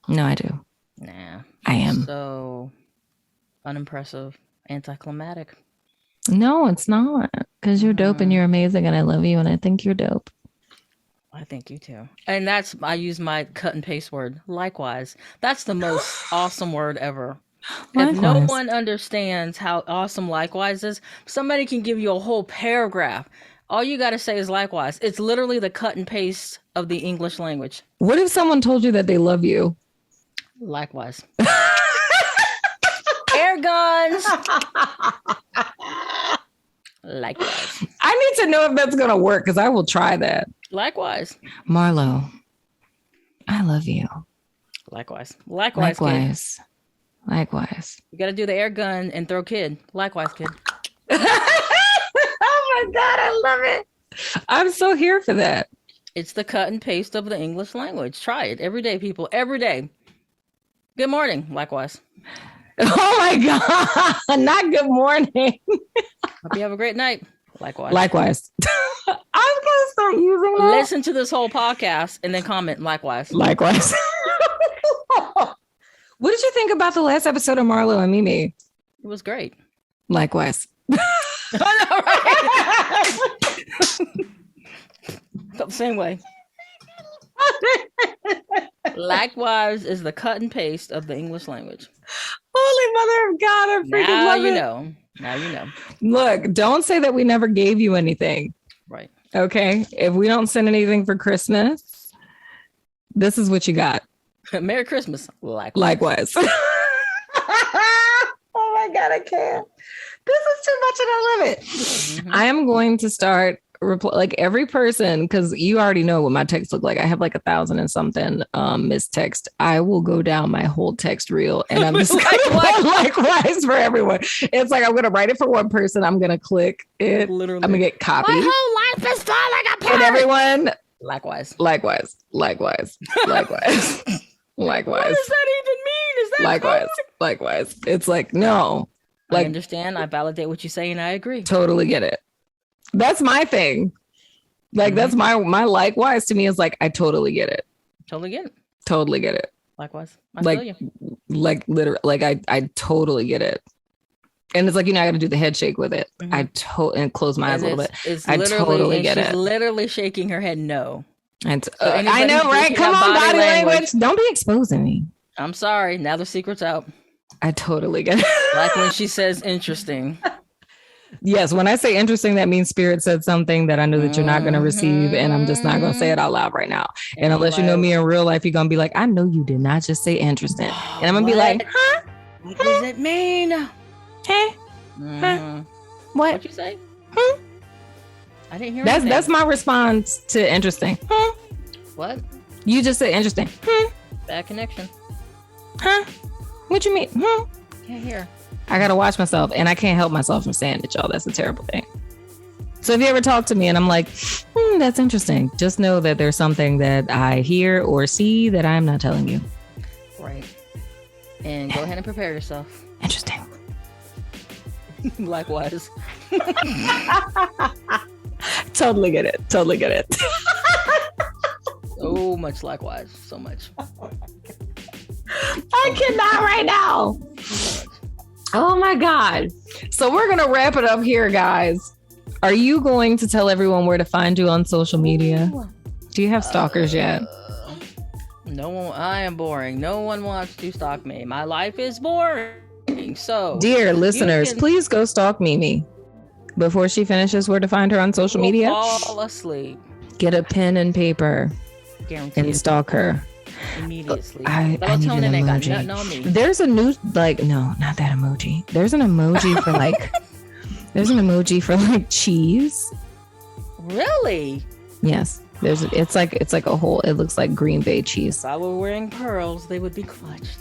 No, I do. Nah. I am. So unimpressive, anticlimactic. No, it's not. Because you're dope and you're amazing and I love you and I think you're dope. I think you too. And I use my cut and paste word. Likewise. That's the most awesome word ever. Likewise. If no one understands how awesome likewise is, somebody can give you a whole paragraph. All you got to say is likewise. It's literally the cut and paste of the English language. What if someone told you that they love you? Likewise. Air guns. Likewise. I need to know if that's going to work because I will try that. Likewise. Marlowe, I love you. Likewise. Likewise. Kid. Likewise. You got to do the air gun and throw kid. Likewise, kid. Oh my God, I love it. I'm so here for that. It's the cut and paste of the English language. Try it every day, people. Every day. Good morning. Likewise. Oh my God. Not good morning. Hope you have a great night. Likewise. Likewise. I'm going to start using that. Listen to this whole podcast and then comment likewise. Likewise. What did you think about the last episode of Marlowe and Mimi? It was great. Likewise. I know, right? Felt the same way. Likewise is the cut and paste of the English language. Holy mother of God, I freaking love it. Now you know. Look, don't say that we never gave you anything. Right. Okay. If we don't send anything for Christmas, this is what you got. Merry Christmas. Likewise. Oh my God, I can't. This is too much and I love it. I am going to start like every person, because you already know what my text look like. I have like 1,000 and something missed text. I will go down my whole text reel and I'm just likewise for everyone. It's like I'm gonna write it for one person. I'm gonna click it. Literally. I'm gonna get copied. My whole life is falling apart. And everyone. Likewise. What does that even mean? Is that likewise? It's like, no. Like, I understand. I validate what you say and I agree. Totally get it. That's my thing. Like, that's my likewise to me is like, I totally get it. Totally get it. Totally get it. Likewise. I feel you. Like literally, like I totally get it. And it's like, I got to do the head shake with it. Mm-hmm. And close my eyes a little bit. I totally get it. She's literally shaking her head no. And I know, right? Come on, body language. Don't be exposing me. I'm sorry. Now the secret's out. I totally get it. Like when she says interesting. Yes, when I say interesting, that means Spirit said something that I know that you're not going to receive, and I'm just not going to say it out loud right now. And unless you know me in real life, you're going to be like, I know you did not just say interesting. And I'm going to be like, huh? What does it mean? Huh? What? What'd you say? Huh? I didn't hear that's my response to interesting. Huh? What? You just said interesting. Bad connection. Huh? What you mean? Can't hear. I gotta watch myself, and I can't help myself from saying it, y'all. That's a terrible thing. So if you ever talk to me and I'm like, that's interesting, just know that there's something that I hear or see that I'm not telling you. Right. And go ahead and prepare yourself. Interesting. Likewise. Totally get it. So much likewise. So much. I cannot right now. Oh my God. So we're going to wrap it up here, guys. Are you going to tell everyone where to find you on social media? Do you have stalkers yet? No one. I am boring. No one wants to stalk me. My life is boring. So, dear listeners, please go stalk Mimi before she finishes where to find her on social media. Fall asleep. Get a pen and paper. Guaranteed. And stalk her. Immediately. I need an emoji. There's a new, no, not that emoji. There's an emoji for cheese. Really? Yes. It's like a whole, it looks like Green Bay cheese. If I were wearing pearls, they would be clutched.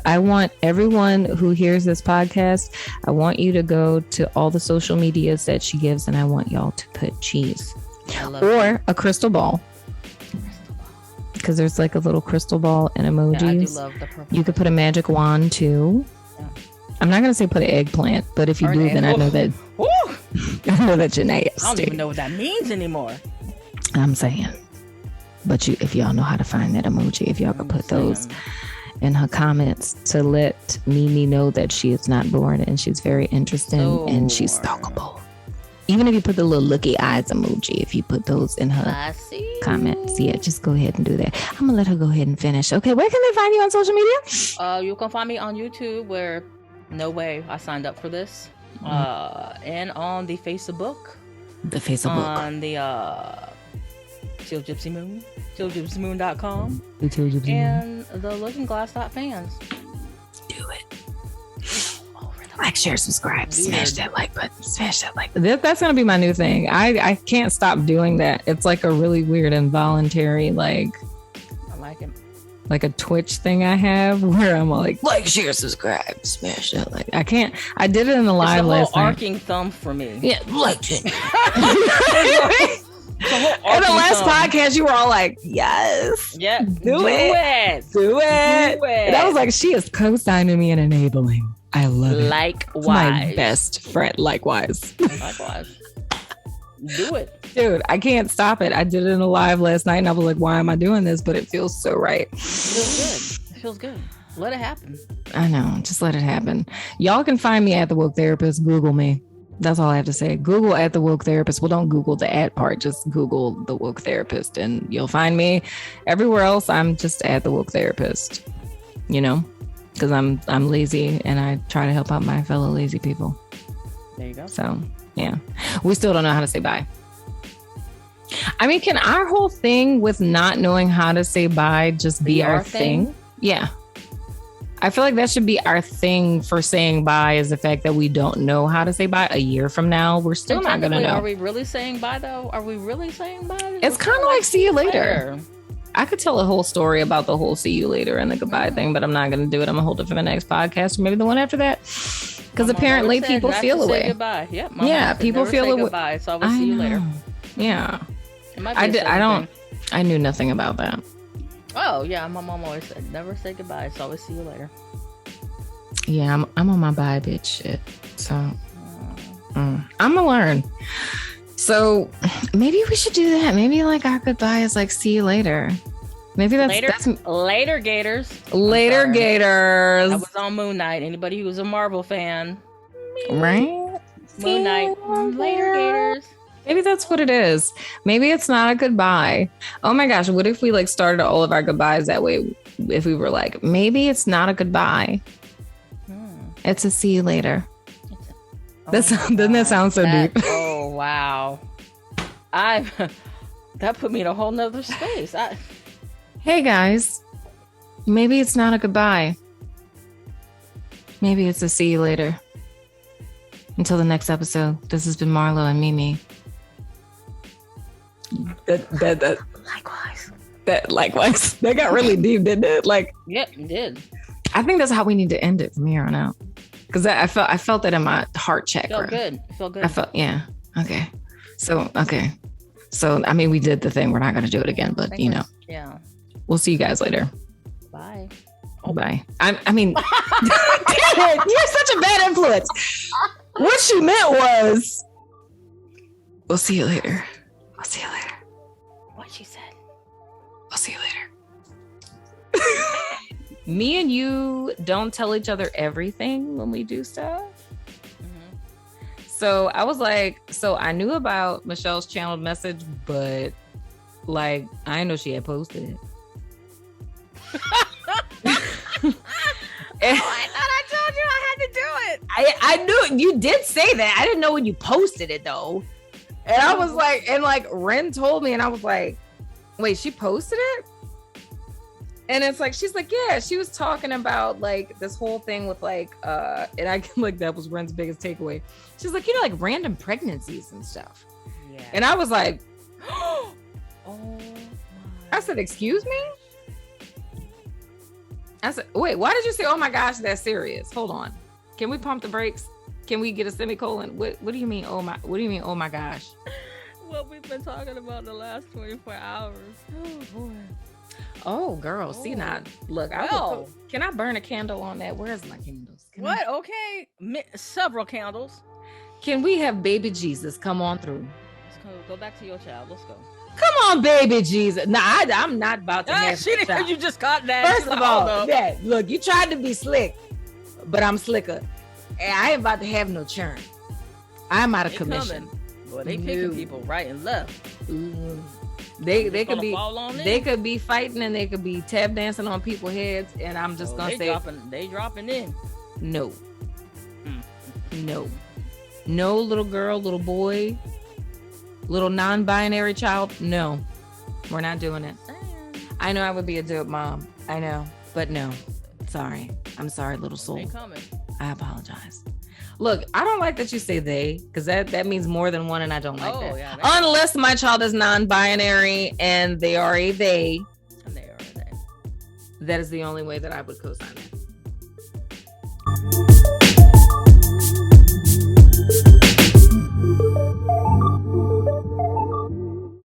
I want everyone who hears this podcast, I want you to go to all the social medias that she gives, and I want y'all to put cheese or a crystal ball. Because there's like a little crystal ball and emojis. Yeah, I do love the purple. You could put a magic wand too. Yeah. I'm not gonna say put an eggplant, but if you do, then I know that I know that you're nasty. I don't even know what that means anymore. I'm saying, but if y'all know how to find that emoji, if y'all could put those in her comments to let Mimi know that she is not bored and she's very interesting and she's stalkable. Even if you put the little looky eyes emoji, if you put those in her comments, just go ahead and do that. I'm gonna let her go ahead and finish. Okay, where can they find you on social media? You can find me on YouTube, where no way I signed up for this, and on the Facebook. On the Chill Gypsy Moon, chillgypsymoon.com, and the lookingglass.fans. Do it. Like, share, subscribe, smash that like button, That's gonna be my new thing. I can't stop doing that. It's like a really weird involuntary, I like it. Like a Twitch thing I have where I'm like, share, subscribe, smash that like. I can't. I did it in the live last night. Arcing thumb for me. Yeah, it. In the last podcast, you were all like, yes. Yeah. Do it. And I was like, she is co-signing me and enabling. I love it. Likewise. My best friend. Likewise. Do it. Dude, I can't stop it. I did it in a live last night and I was like, why am I doing this? But it feels so right. It feels good. Let it happen. I know. Just let it happen. Y'all can find me at The Woke Therapist. Google me. That's all I have to say. Google at The Woke Therapist. Well, don't Google the at part. Just Google The Woke Therapist and you'll find me. Everywhere else, I'm just at The Woke Therapist. Because I'm lazy and I try to help out my fellow lazy people. There you go. So, yeah. We still don't know how to say bye. I mean, can our whole thing with not knowing how to say bye just be our thing? Yeah. I feel like that should be our thing for saying bye, is the fact that we don't know how to say bye. A year from now, we're still not going to know. Are we really saying bye, though? Are we really saying bye? It's kind of like see you later. I could tell a whole story about the whole see you later and the goodbye thing, but I'm not going to do it. I'm going to hold it for the next podcast or maybe the one after that. Because apparently people feel away. Goodbye. Yep, yeah, people feel away. Goodbye, so I will see you later. Yeah. I knew nothing about that. Oh, yeah. My mom always said, never say goodbye. So always see you later. Yeah, I'm on my bye bitch shit. So I'm going to learn. So maybe we should do that. Maybe like our goodbye is like see you later. Maybe that's later Gators. Later Gators. I was on Moon Knight. Anybody who's a Marvel fan. Right? Moon Knight. Later Gators. Maybe that's what it is. Maybe it's not a goodbye. Oh my gosh, what if we like started all of our goodbyes that way? If we were like, maybe it's not a goodbye. It's a see you later. Doesn't that sound so deep? Oh wow. That put me in a whole nother space. Hey guys, maybe it's not a goodbye. Maybe it's a see you later. Until the next episode, this has been Marlowe and Mimi. Likewise. That got really deep, didn't it? Yep, it did. I think that's how we need to end it from here on out. Because I felt that in my heart chakra. Felt good. Yeah. Okay. So, I mean, we did the thing. We're not going to do it again, but Yeah. We'll see you guys later. Bye. Bye. I mean, damn it, you're such a bad influence. What she meant was, we'll see you later. I'll see you later. What she said. I'll see you later. Me and you don't tell each other everything when we do stuff. Mm-hmm. So I was like, I knew about Michelle's channeled message, but like, I didn't know she had posted it. I thought I told you I had to do it. I knew you did say that. I didn't know when you posted it though. And I was like, Ren told me, and I was like, wait, she posted it? And it's like, she's like, yeah, she was talking about like this whole thing with like, and I like, that was Ren's biggest takeaway. She's like, like random pregnancies and stuff. Yeah. And I was like, oh my. I said, excuse me? I said, wait, why did you say, oh my gosh, that's serious? Hold on. Can we pump the brakes? Can we get a semicolon? What do you mean, oh my gosh? What we've been talking about the last 24 hours. Oh boy. Oh girl, see now. Look, can I burn a candle on that? Where's my candles? Okay. Several candles. Can we have baby Jesus come on through? Let's go back to your child. Let's go. Come on, baby Jesus. Nah, I'm not about to have she didn't. You just got that. First of all, look, you tried to be slick, but I'm slicker. And I ain't about to have no churn. I'm out of commission. Boy, they picking people right and left. They could be fighting and they could be tap dancing on people's heads, and I'm just gonna say they dropping in. No. No, little girl, little boy, little non-binary child. No, we're not doing it. I know I would be a dope mom. I know, but no. Sorry. I'm sorry, little soul. They coming. I apologize. Look, I don't like that you say they, because that means more than one, and I don't like that. Yeah, unless my child is non-binary and they are a they. And they are a they. That is the only way that I would co-sign that.